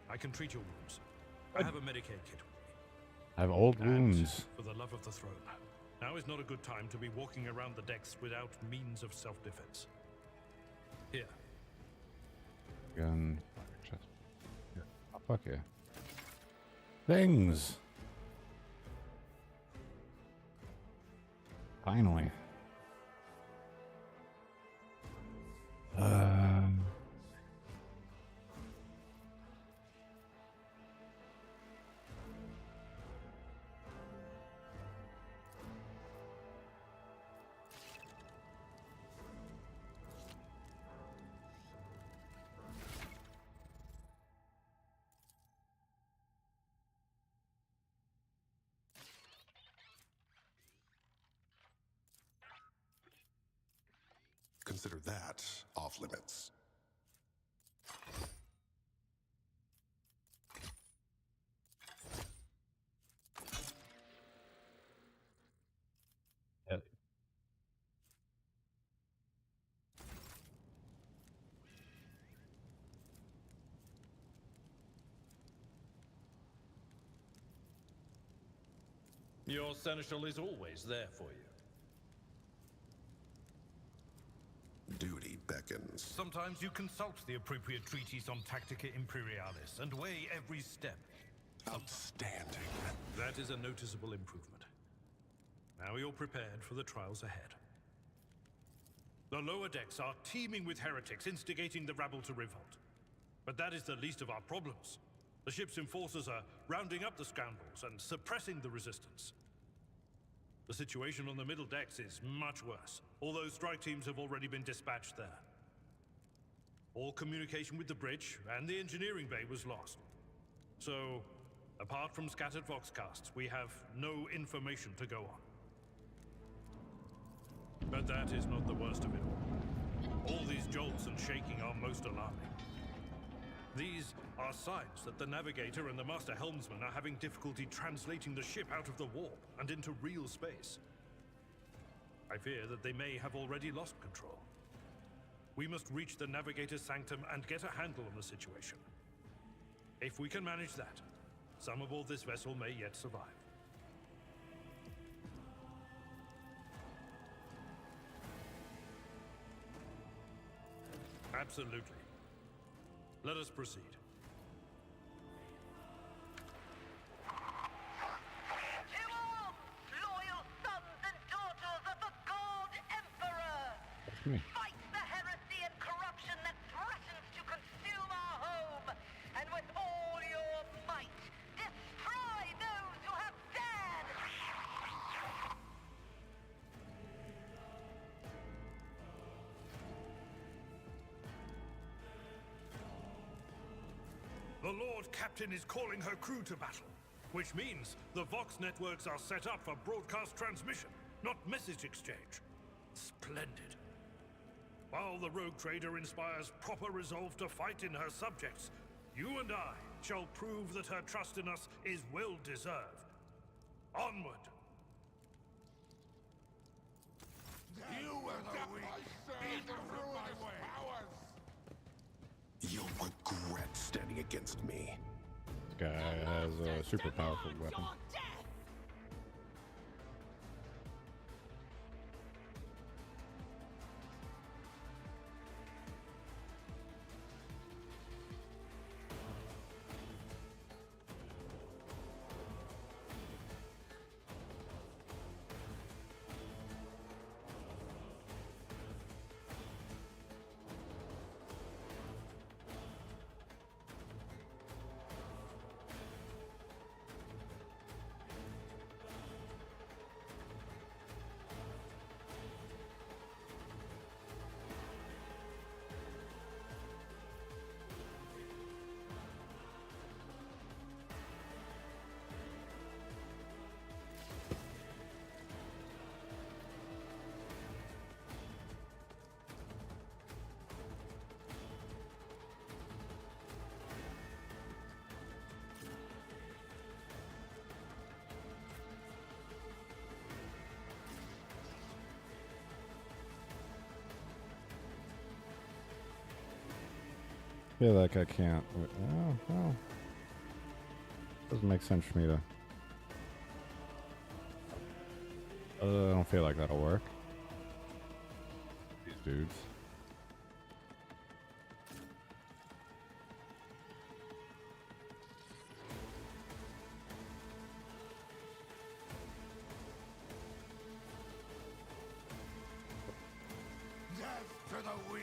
I can treat your wounds. I have a Medicaid kit with me. I have old And wounds. for the love of the throne, now is not a good time to be walking around the decks without means of self-defense. Here. Gun. Fire chest. Yeah. Oh, fuck yeah. Things! Finally. Consider that off limits. Your seneschal is always there for you. Duty beckons. Sometimes you consult the appropriate treatise on Tactica Imperialis and weigh every step. Outstanding. That is a noticeable improvement. Now you're prepared for the trials ahead. The lower decks are teeming with heretics instigating the rabble to revolt. But that is the least of our problems. The ship's enforcers are rounding up the scoundrels and suppressing the resistance. The situation on the middle decks is much worse, although strike teams have already been dispatched there. All communication with the bridge and the engineering bay was lost. So, apart from scattered voxcasts, we have no information to go on. But that is not the worst of it all. All these jolts and shaking are most alarming. These are signs that the Navigator and the Master Helmsman are having difficulty translating the ship out of the warp and into real space. I fear that they may have already lost control. We must reach the Navigator's sanctum and get a handle on the situation. If we can manage that, some aboard this vessel may yet survive. Absolutely. Let us proceed. To all loyal sons and daughters of the God Emperor! That's me. Fight the heresy and corruption that threatens to consume our home! And with all your might, destroy those who have dared! The Lord Captain is calling her crew to battle, which means the Vox networks are set up for broadcast transmission, not message exchange. Splendid. While the rogue trader inspires proper resolve to fight in her subjects, you and I shall prove that her trust in us is well deserved. Onward! You will not be through my way. You'll regret standing against me. This guy has a super powerful weapon. feel like I can't. Oh, well. Doesn't make sense for me to. I don't feel like that'll work. These dudes. Death to the weak!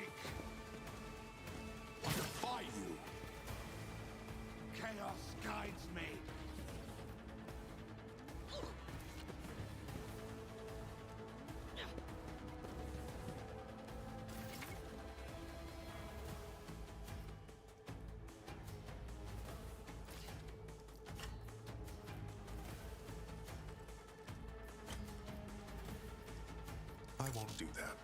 I defy you! Chaos guides me! I won't do that.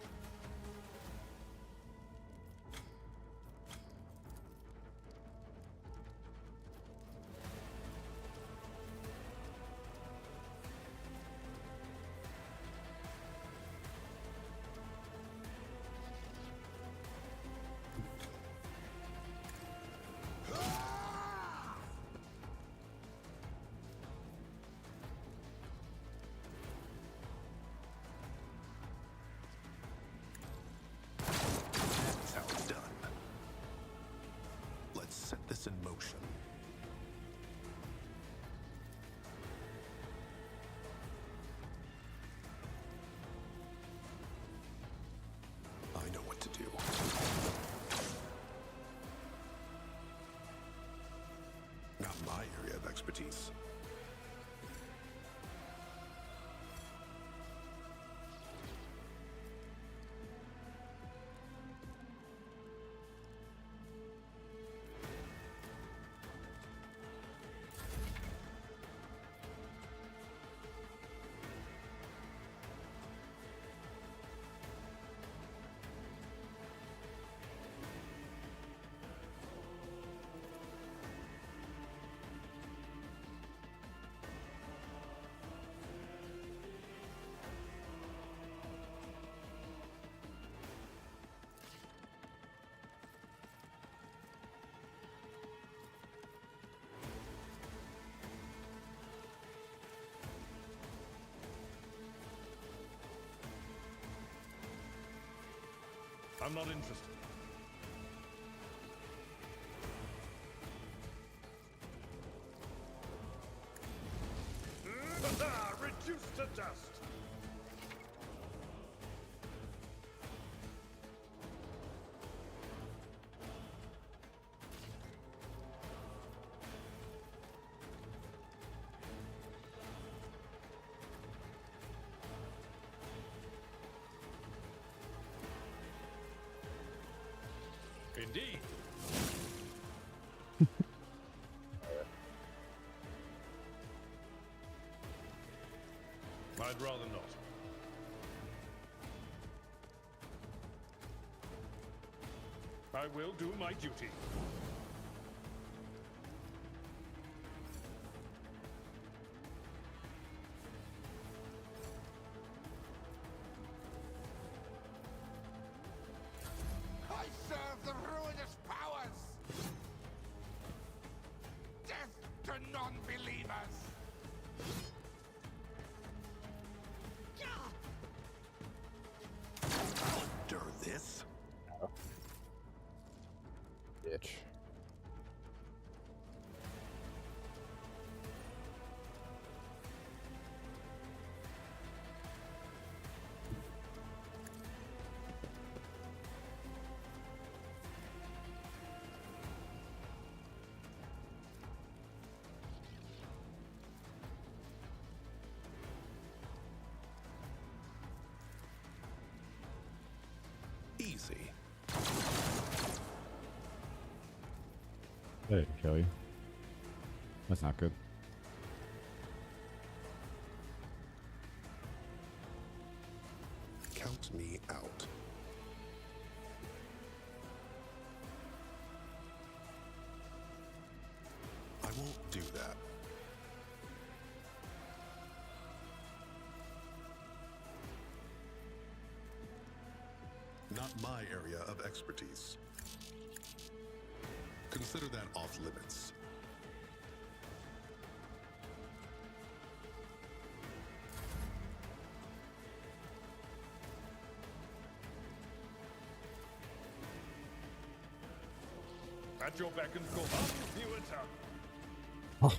That's how it's done. Let's set this in motion. I know what to do. Not my area of expertise. I'm not interested. Reduced to dust. Indeed. I'd rather not. I will do my duty. I serve the ruinous powers! Death to non-believers! Endure this? Bitch. Easy. They didn't kill you. That's not good. Count me out. I won't do that. Not my area of expertise. Consider that off limits. At your beck and call. How do you attack? Oh.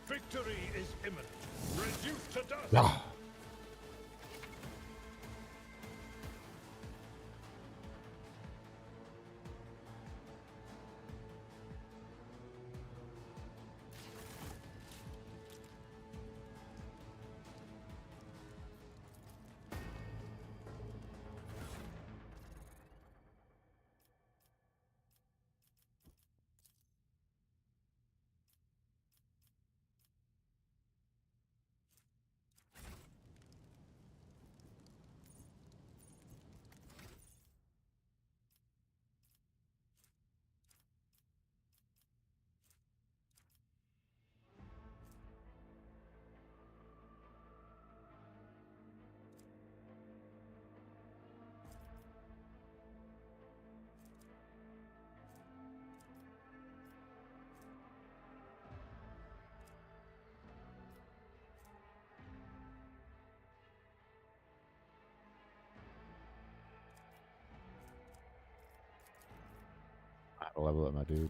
Victory is imminent. Reduced to dust. Yeah. I level up my dude.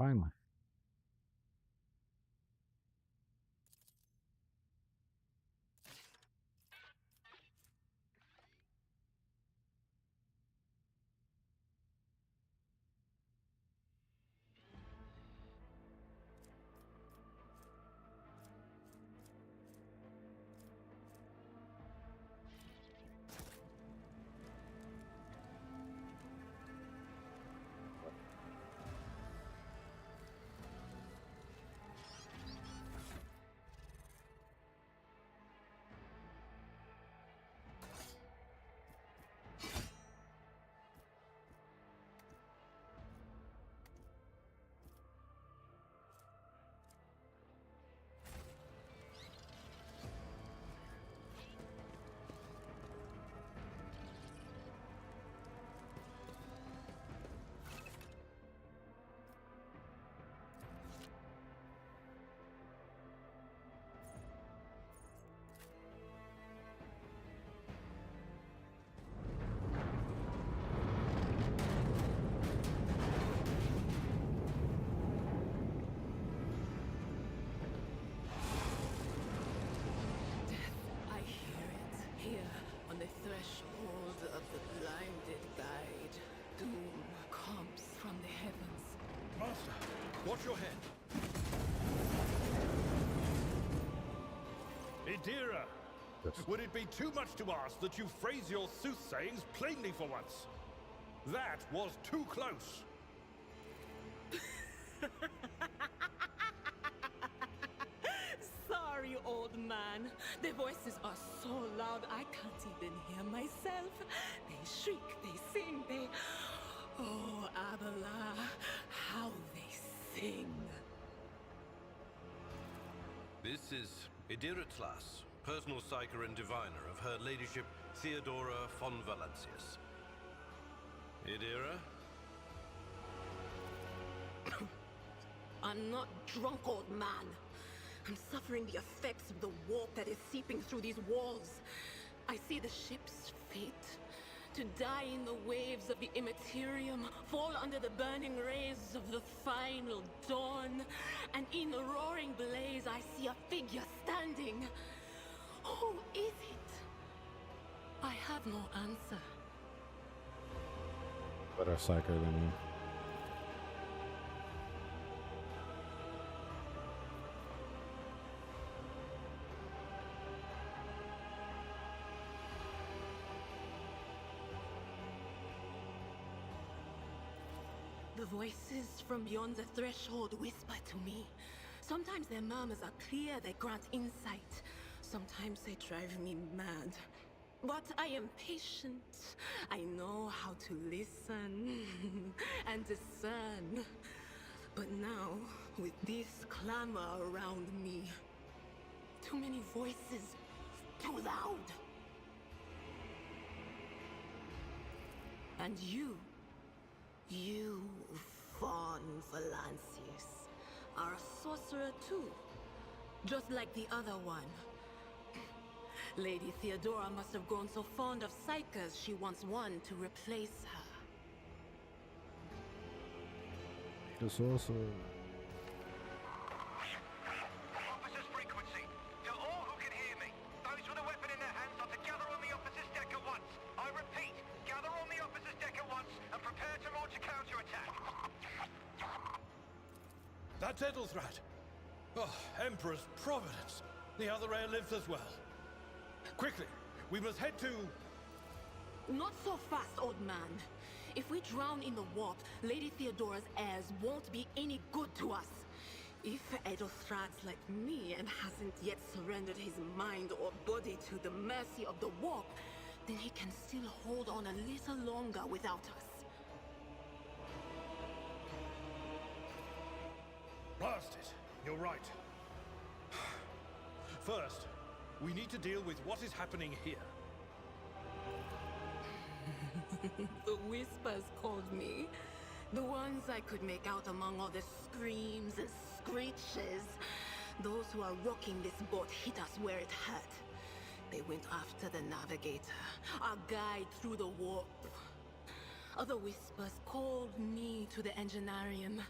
Finally. I hear it here on the threshold of the blinded guide. Doom comes from the heavens. Master, watch your head. Idira, would it be too much to ask that you phrase your soothsayings plainly for once? That was too close. Sorry, old man. The voices are so loud I can't even hear myself. They shriek, they sing, they... Oh, Abala, how they sing. This is Idira Tlas, personal psyker and diviner of Her Ladyship Theodora von Valancius. Idira? I'm not drunk, old man. I'm suffering the effects of the warp that is seeping through these walls. I see the ship's fate. To die in the waves of the immaterium, fall under the burning rays of the final dawn. And in the roaring blaze, I see a figure standing. Who is it? I have no answer. Better psyker than you. The voices from beyond the threshold whisper to me. Sometimes their murmurs are clear, they grant insight. Sometimes they drive me mad. But I am patient. I know how to listen and discern. But now, with this clamor around me, too many voices, too loud. And you, Von Valancius, are a sorcerer too, just like the other one. Lady Theodora must have grown so fond of psychers she wants one to replace her. The sorcerer. Officer's frequency. To all who can hear me, those with a weapon in their hands are to gather on the officer's deck at once. I repeat, gather on the officer's deck at once and prepare to launch a counterattack. That's Edelthrat. Oh, Emperor's Providence. The other heir lives as well. Quickly, we must head to... Not so fast, old man. If we drown in the warp, Lady Theodora's heirs won't be any good to us. If Edelthrat's like me and hasn't yet surrendered his mind or body to the mercy of the warp, then he can still hold on a little longer without us. Blast it! You're right. First, we need to deal with what is happening here. The whispers called me. The ones I could make out among all the screams and screeches. Those who are rocking this boat hit us where it hurt. They went after the navigator, our guide through the warp. Other whispers called me to the enginarium.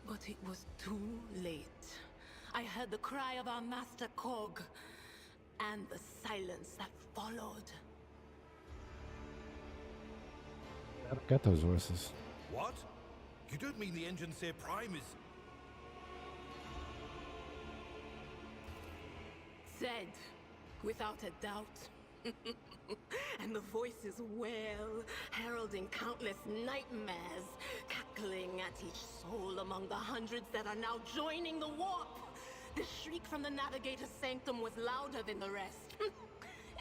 But it was too late. I heard the cry of our master Cog, and the silence that followed. I don't get those voices. What? You don't mean the Enginseer Prime is... Said, without a doubt. And the voices wail, heralding countless nightmares, cackling at each soul among the hundreds that are now joining the warp. The shriek from the Navigator's sanctum was louder than the rest.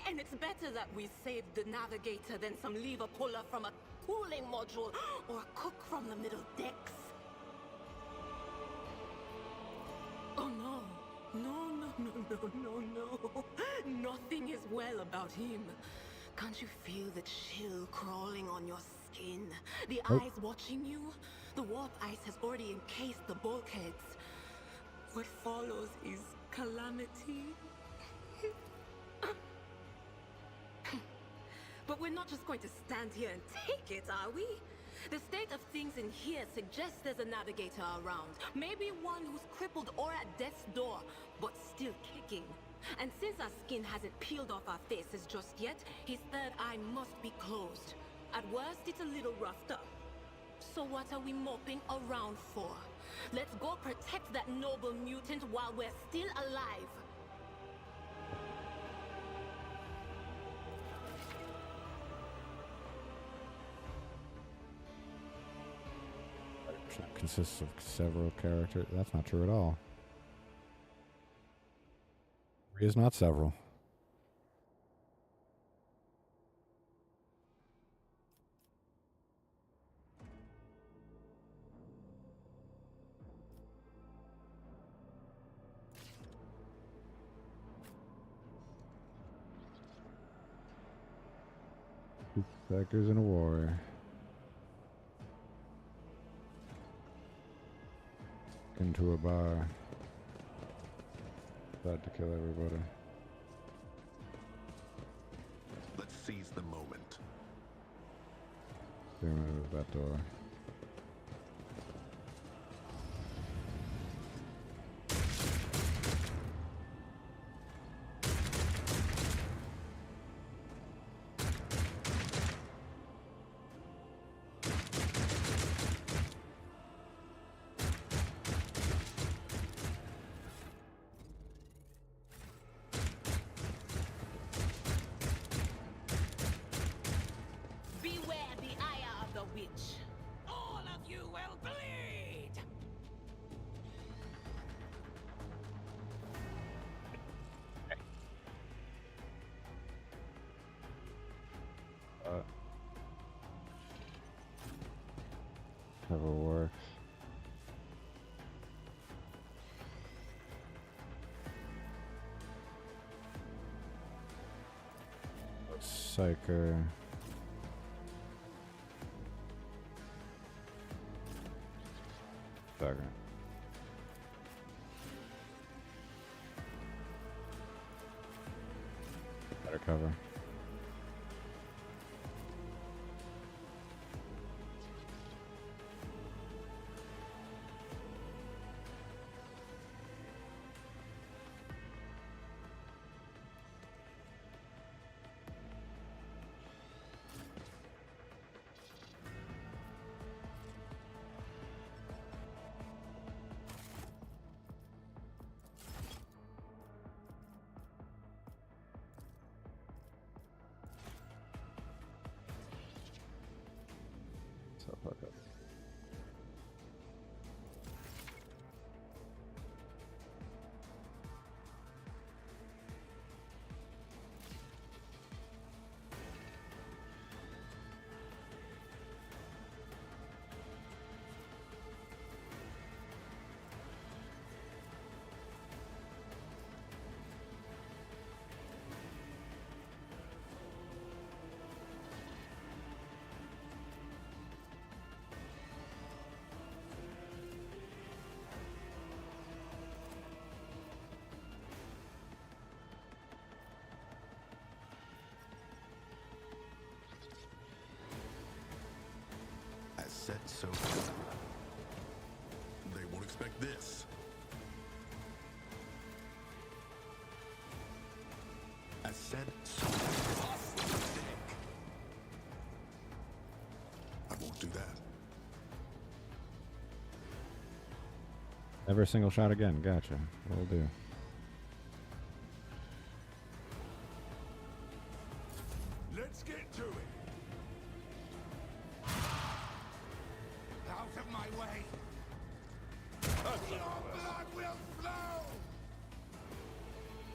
And it's better that we saved the Navigator than some lever puller from a cooling module or a cook from the middle decks. Oh no. No. Nothing is well about him. Can't you feel the chill crawling on your skin? The eyes watching you? The warp ice has already encased the bulkheads. What follows is calamity. But we're not just going to stand here and take it, are we? The state of things in here suggests there's a navigator around. Maybe one who's crippled or at death's door, but still kicking. And since our skin hasn't peeled off our faces just yet, his third eye must be closed. At worst, it's a little roughed up. So what are we moping around for? Let's go protect that noble mutant while we're still alive. Consists of several characters. That's not true at all. Three is not several. Two factors in a war. Into a bar. Tried to kill everybody. Let's seize the moment. Get rid of that door. Never works. Psyker. Second. Better cover. So fuck up. As said, so they won't expect this. As said, so off with the deck. I won't do that. Never a single shot again. Gotcha. Will do. Let's get to it. Out of my way. Your blood will flow.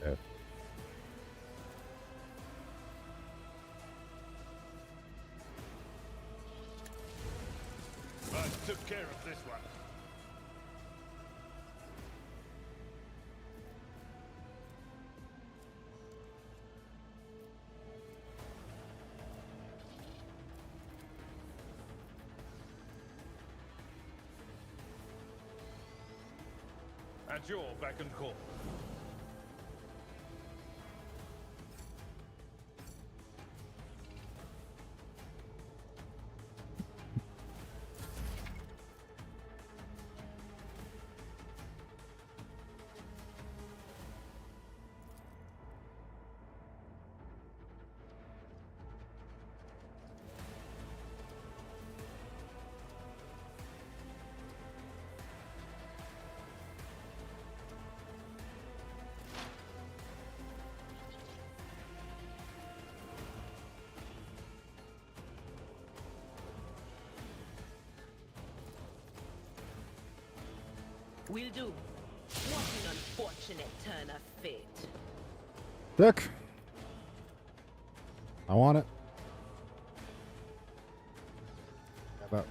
Yeah. I took care of this one. At your beck and call. Will do. What an unfortunate turn of fate. Look. I want it. How about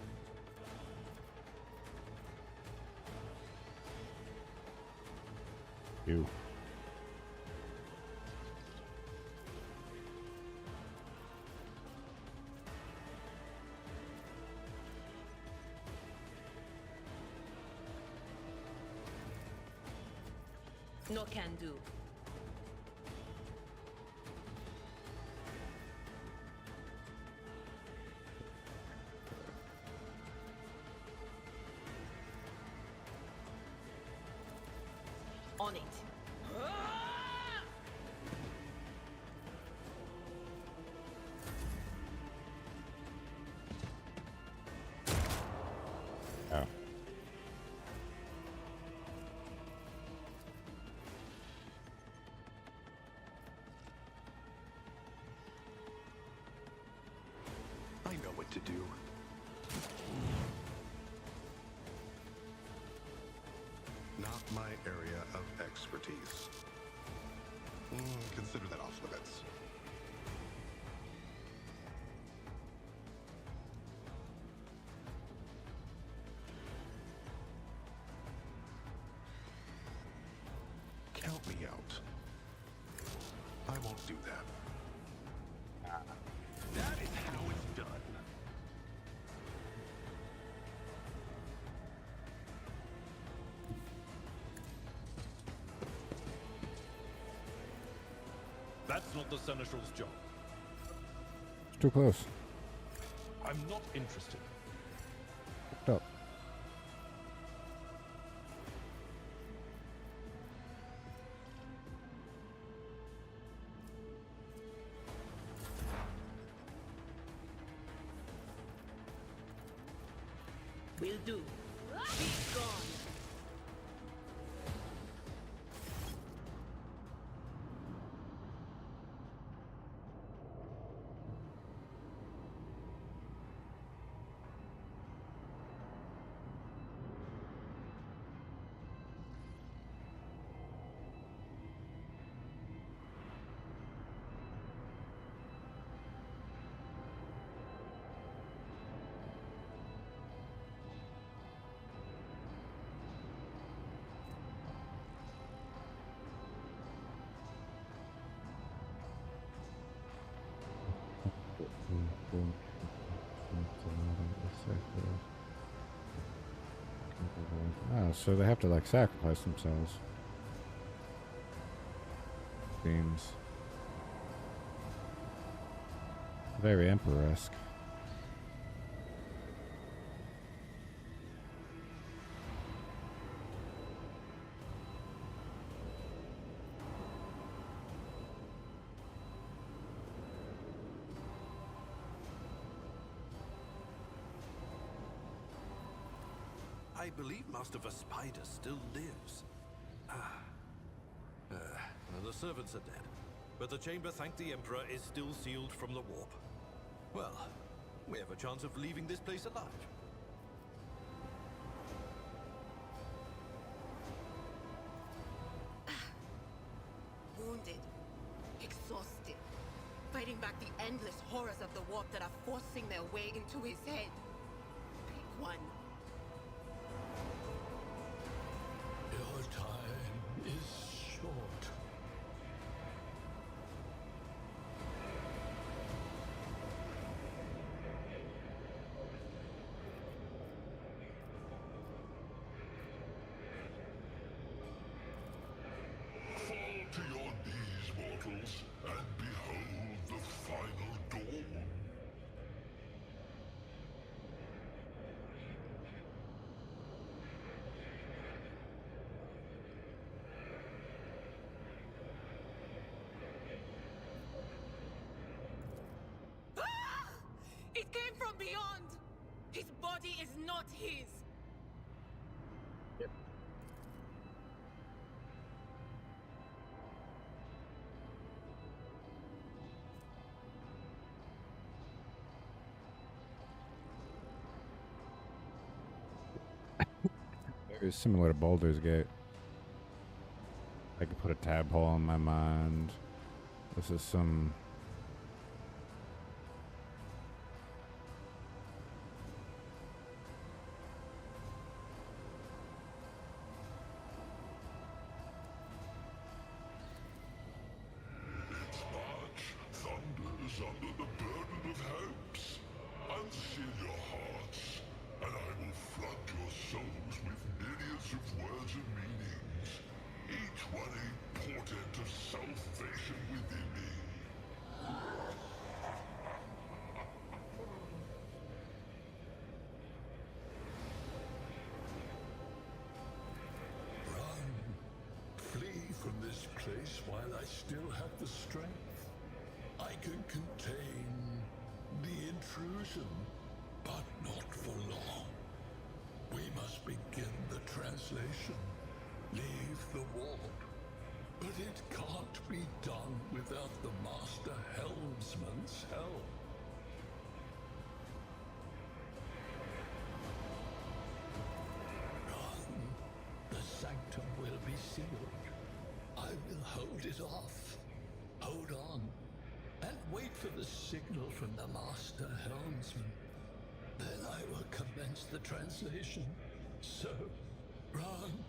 you? No can do. On it. Oh. I know what to do. Not my area of expertise. Consider that off limits. Count me out. I won't do that. That is how it's done. That's not the Seneschal's job. It's too close. I'm not interested. Picked up. Will do. Be gone. Oh, so they have to like sacrifice themselves. Seems very Emperor-esque. I believe Master Vespider still lives. The servants are dead, but the chamber, thank the Emperor, is still sealed from the warp. Well, we have a chance of leaving this place alive. Wounded, exhausted, fighting back the endless horrors of the warp that are forcing their way into his head. Pick one. Your time is short. Fall to your knees, mortals, and behold the final dawn. It came from beyond! His body is not his! Very similar to Baldur's Gate. I could put a tadpole in my mind. This is some... Its march thunders under the burden of hopes. Unseal your hearts, and I will flood your souls with myriads of words and meanings, each one a portent of salvation within me. Run. Flee from this place while I still have the strength. I can contain the intrusion, but not for long. We must begin the translation. Leave the warp. But it can't be done without the Master Helmsman's help. Run. The sanctum will be sealed. I will hold it off. Hold on. And wait for the signal from the Master Helmsman. Then I will commence the translation. So, run.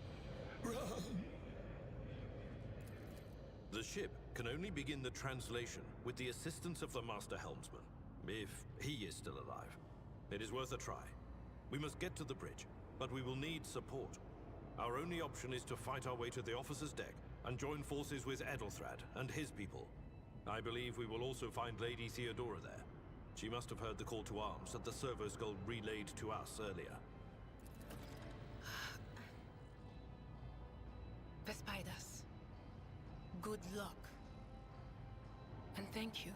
Run. The ship can only begin the translation with the assistance of the Master Helmsman, if he is still alive. It is worth a try. We must get to the bridge, but we will need support. Our only option is to fight our way to the officer's deck and join forces with Edelthrad and his people. I believe we will also find Lady Theodora there. She must have heard the call to arms that the servo skull relayed to us earlier. Vespidas, good luck. And thank you.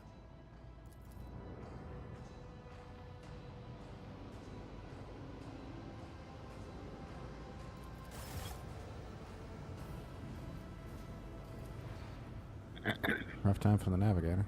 Rough time for the navigator.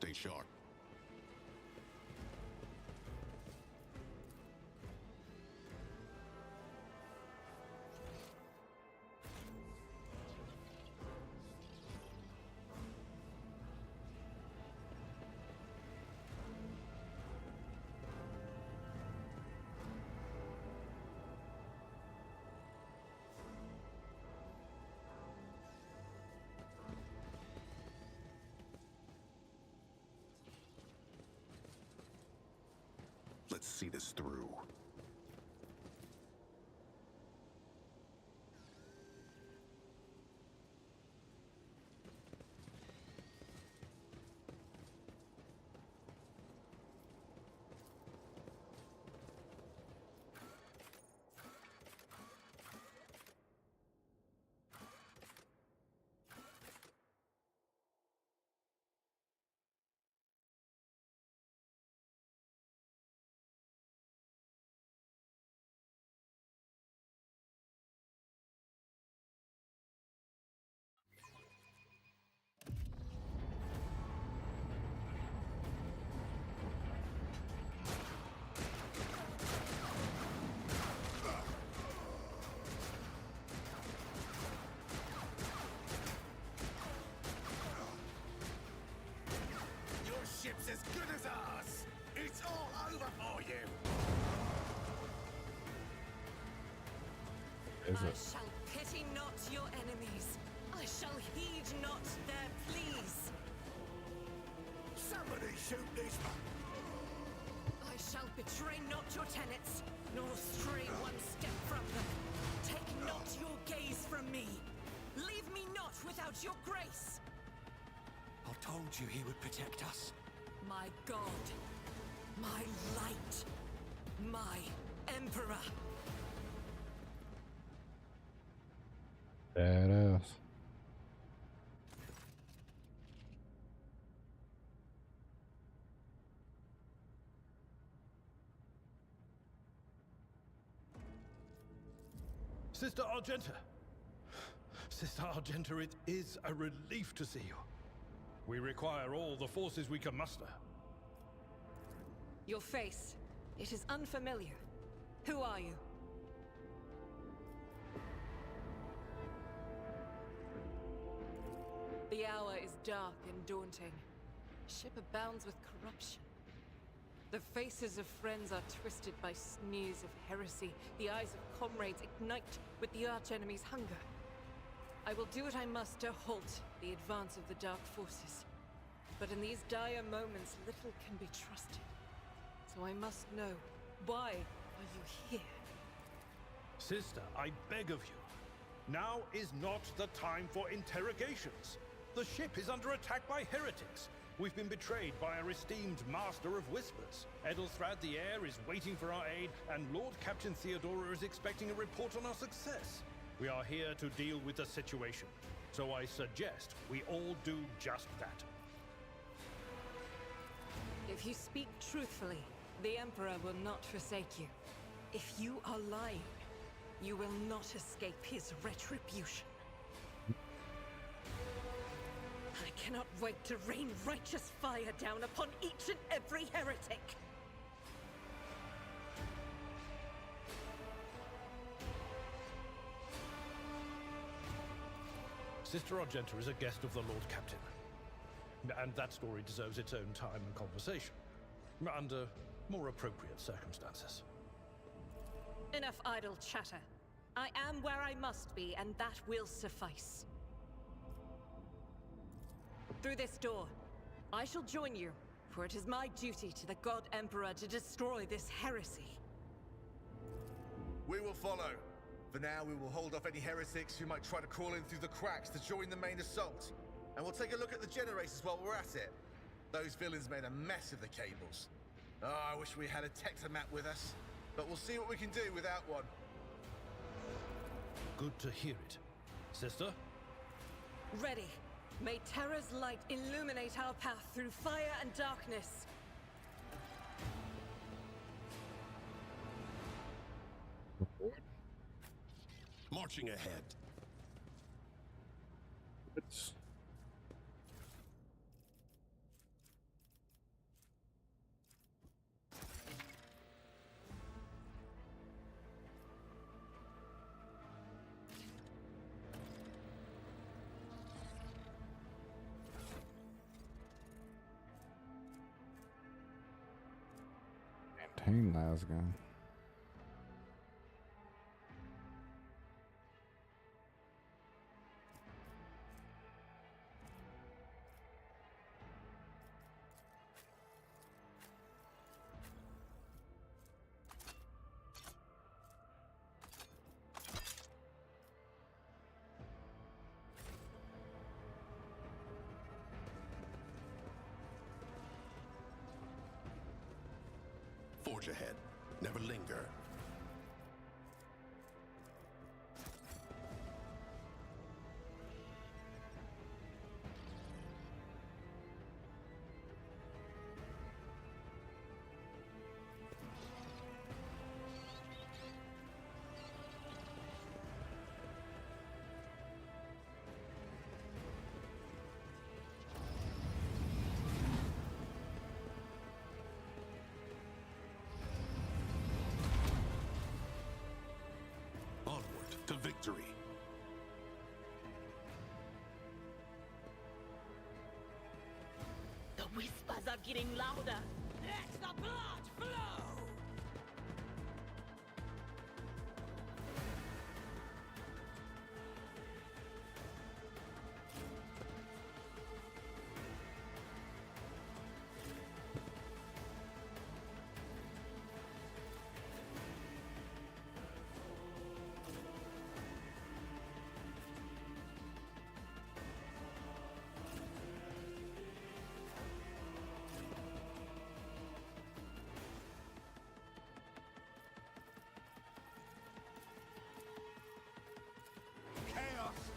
Stay sharp. Let's see this through. Ship's as good as ours! It's all over for you! I shall pity not your enemies. I shall heed not their pleas. Somebody shoot these... I shall betray not your tenets, nor stray one step from them. Take not your gaze from me. Leave me not without your grace. I told you he would protect us. My God, my light, my Emperor. Badass. Sister Argenta! Sister Argenta, it is a relief to see you. We require all the forces we can muster. Your face, it is unfamiliar. Who are you? The hour is dark and daunting. Ship abounds with corruption. The faces of friends are twisted by sneers of heresy. The eyes of comrades ignite with the archenemy's hunger. I will do what I must to halt the advance of the Dark Forces. But in these dire moments, little can be trusted. So I must know, why are you here? Sister, I beg of you. Now is not the time for interrogations. The ship is under attack by heretics. We've been betrayed by our esteemed Master of Whispers. Edelthrad the Heir is waiting for our aid, and Lord Captain Theodora is expecting a report on our success. We are here to deal with the situation, so I suggest we all do just that. If you speak truthfully, the Emperor will not forsake you. If you are lying, you will not escape his retribution. I cannot wait to rain righteous fire down upon each and every heretic. Sister Argenta is a guest of the Lord Captain. And that story deserves its own time and conversation. Under more appropriate circumstances. Enough idle chatter. I am where I must be, and that will suffice. Through this door, I shall join you, for it is my duty to the God Emperor to destroy this heresy. We will follow. For now, we will hold off any heretics who might try to crawl in through the cracks to join the main assault. And we'll take a look at the generators while we're at it. Those villains made a mess of the cables. Oh, I wish we had a Tectomat with us. But we'll see what we can do without one. Good to hear it. Sister? Ready. May Terra's light illuminate our path through fire and darkness. Marching ahead. Tame Lasgun. Forge ahead. Never linger. To victory. The whispers are getting louder. Let the blood flow!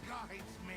Guides me.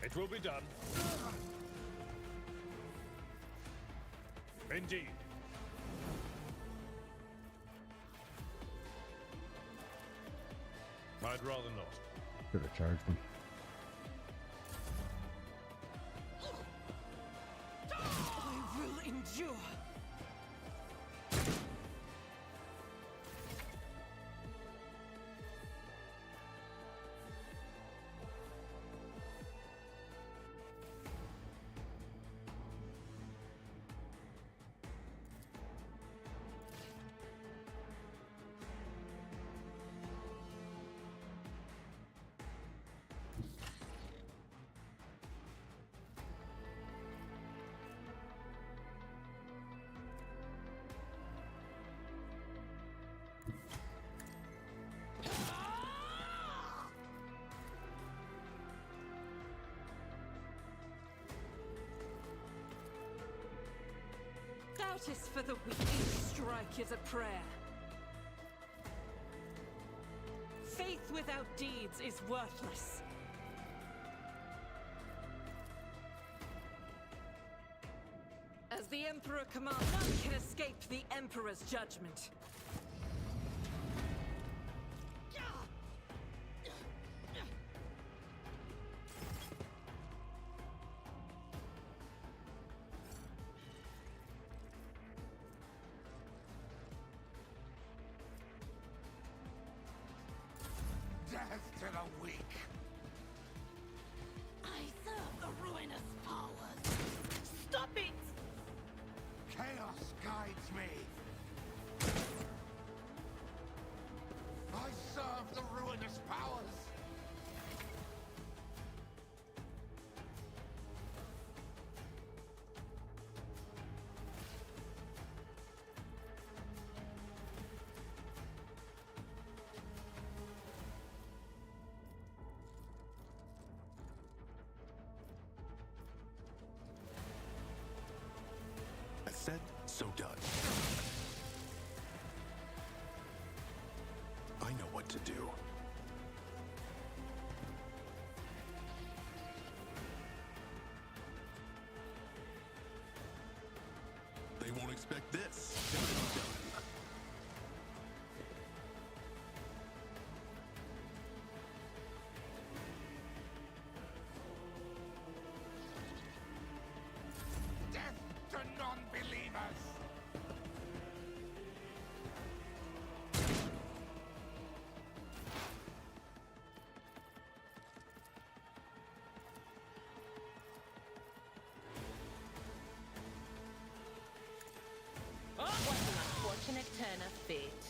It will be done. Indeed. I'd rather not. Should have charged him. I will endure. Doubt is for the weak. Each strike is a prayer. Faith without deeds is worthless. As the Emperor commands, none can escape the Emperor's judgment. Death to the weak. I serve the ruinous powers. Stop it! Chaos guides me. I serve the ruinous powers. Said, so done. I know what to do. They won't expect this. Death to non-believers! What an unfortunate turn of fate.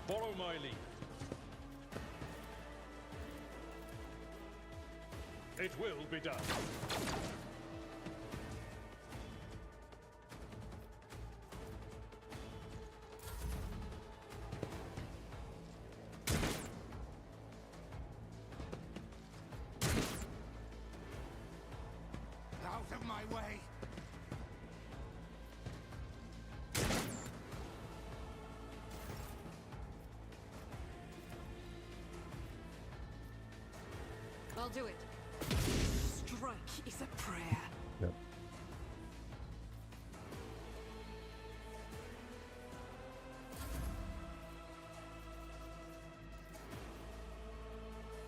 Follow my lead. It will be done. Out of my way! I'll do it. Strike is a prayer. Yep.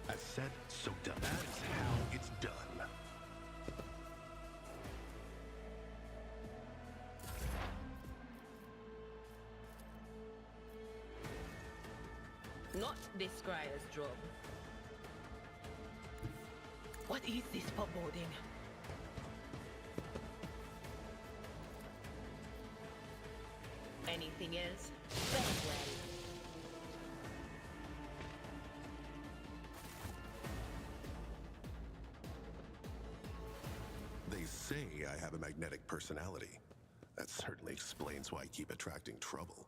As said, so done. That's how it's done. Not this scryer's job. What is this foreboding? Anything else? Very well. They say I have a magnetic personality. That certainly explains why I keep attracting trouble.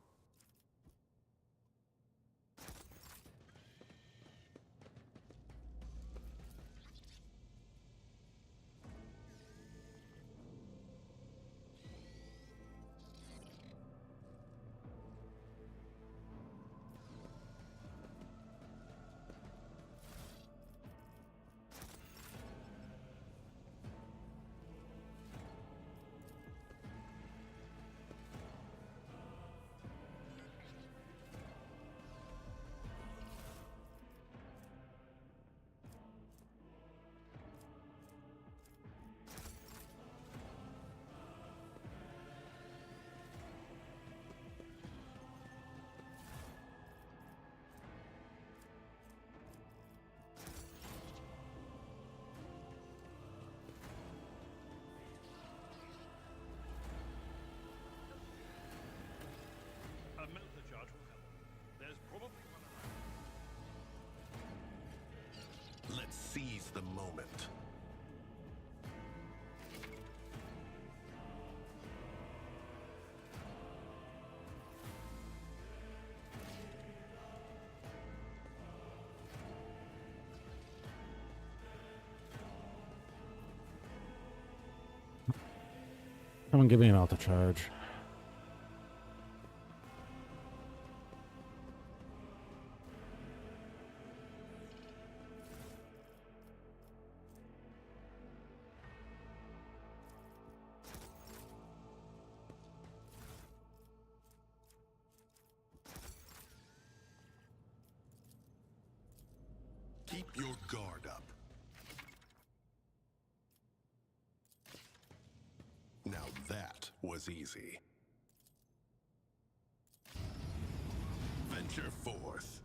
A melter charge will help. There's probably one around. Let's seize the moment. Come on, give me an alta charge. Keep your guard up. Now that was easy. Venture forth.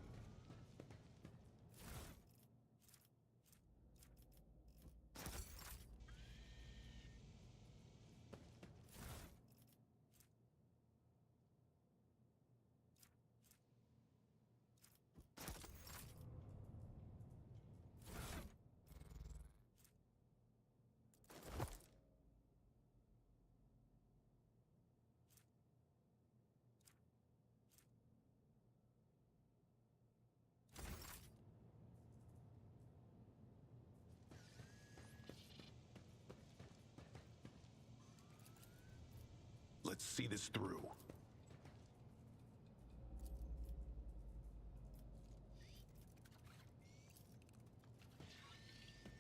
Let's see this through.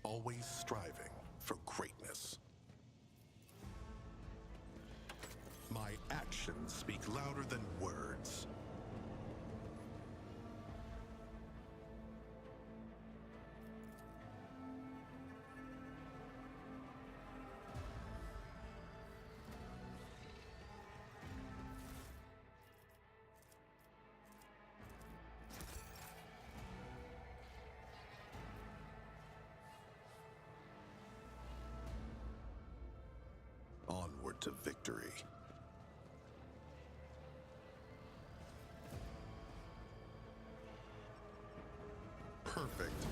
Always striving for greatness. My actions speak louder than words. Onward to victory. Perfect.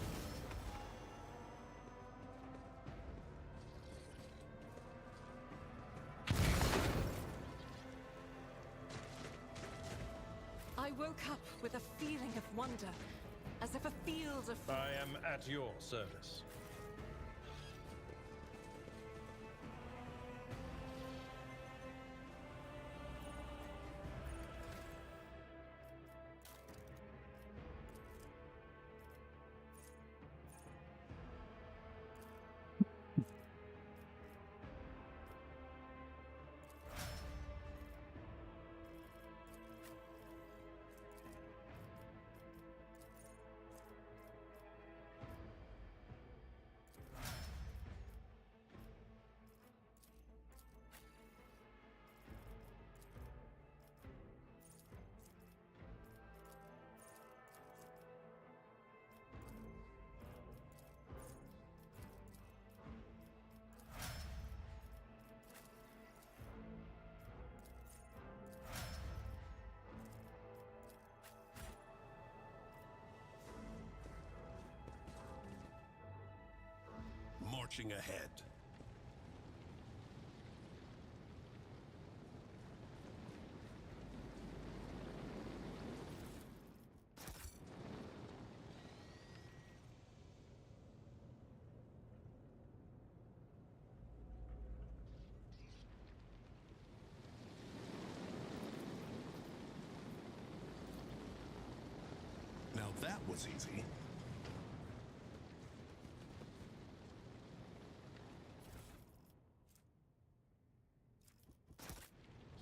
I woke up with a feeling of wonder, as if a field of... I am at your service. Marching ahead. Now that was easy.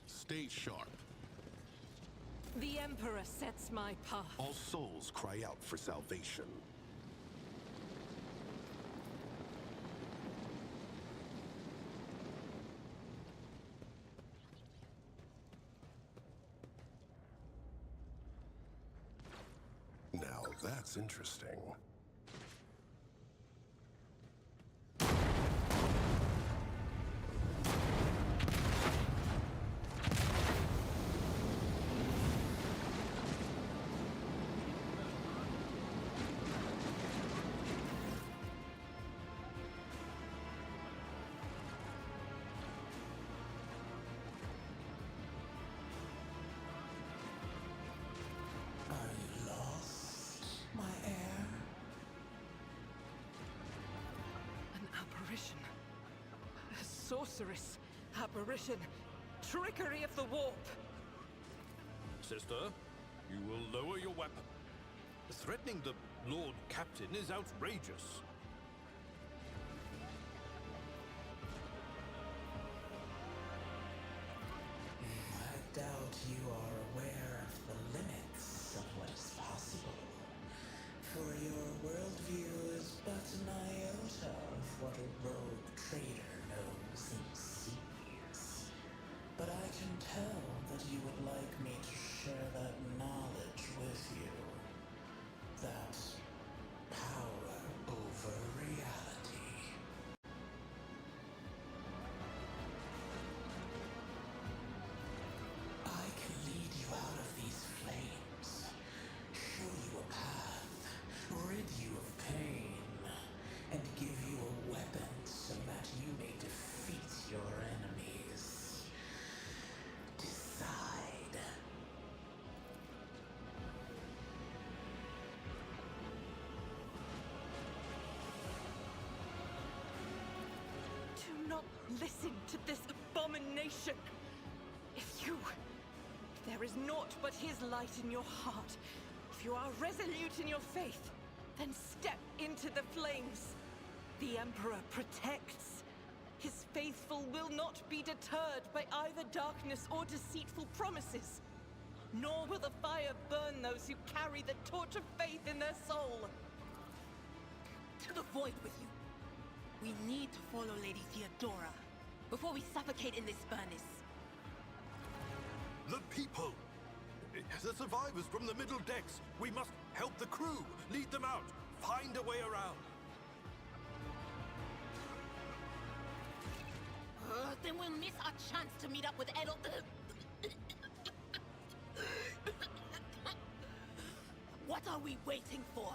Stay sharp. The Emperor sets my path. All souls cry out for salvation. Now that's interesting. A sorceress, apparition, trickery of the warp. Sister, you will lower your weapon. Threatening the Lord Captain is outrageous. I doubt you are aware of the limits of what is possible. For your worldview is but an iota of what a rogue trader knows and sees. But I can tell that you would like me to share that knowledge with you. That power over reality. I can lead you out of these flames, show you a path, rid you of pain, and give you a weapon so that you may defeat your enemies. Decide. Do not listen to this abomination. It You! If there is naught but his light in your heart, if you are resolute in your faith, then step into the flames. The Emperor protects. His faithful will not be deterred by either darkness or deceitful promises. Nor will the fire burn those who carry the torch of faith in their soul. To the void with you. We need to follow Lady Theodora before we suffocate in this furnace. The people! The survivors from the middle decks! We must help the crew! Lead them out! Find a way around! Then we'll miss our chance to meet up with Edel. What are we waiting for?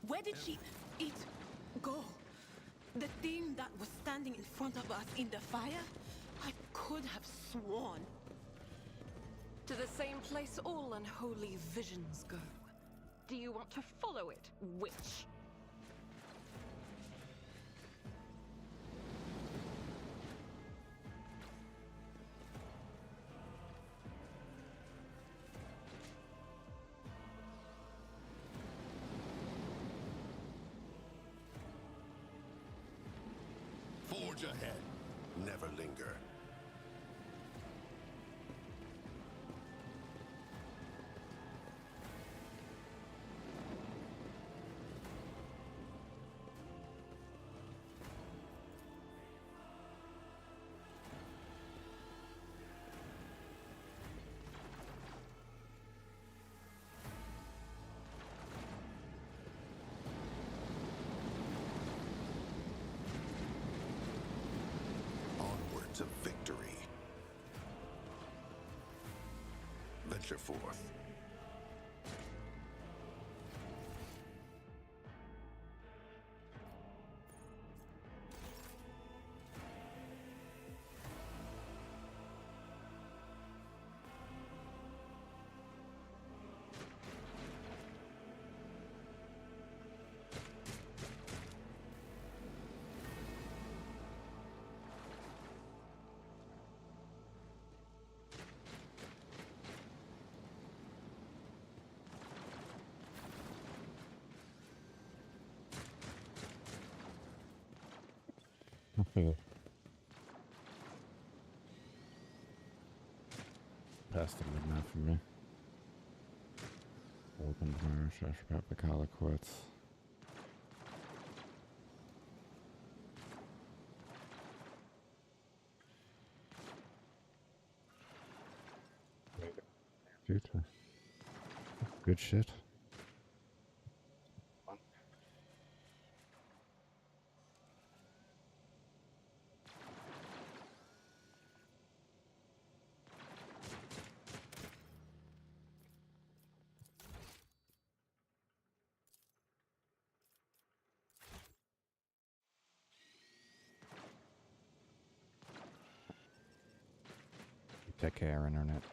Where did she go? The thing that was standing in front of us in the fire? I could have sworn. To the same place all unholy visions go. Do you want to follow it, witch? Forge ahead. Never linger. To victory. Venture forth. Okay. Past the midnight for me. Open marsh, I forgot the collar quits. Future. Good shit. Take care, internet.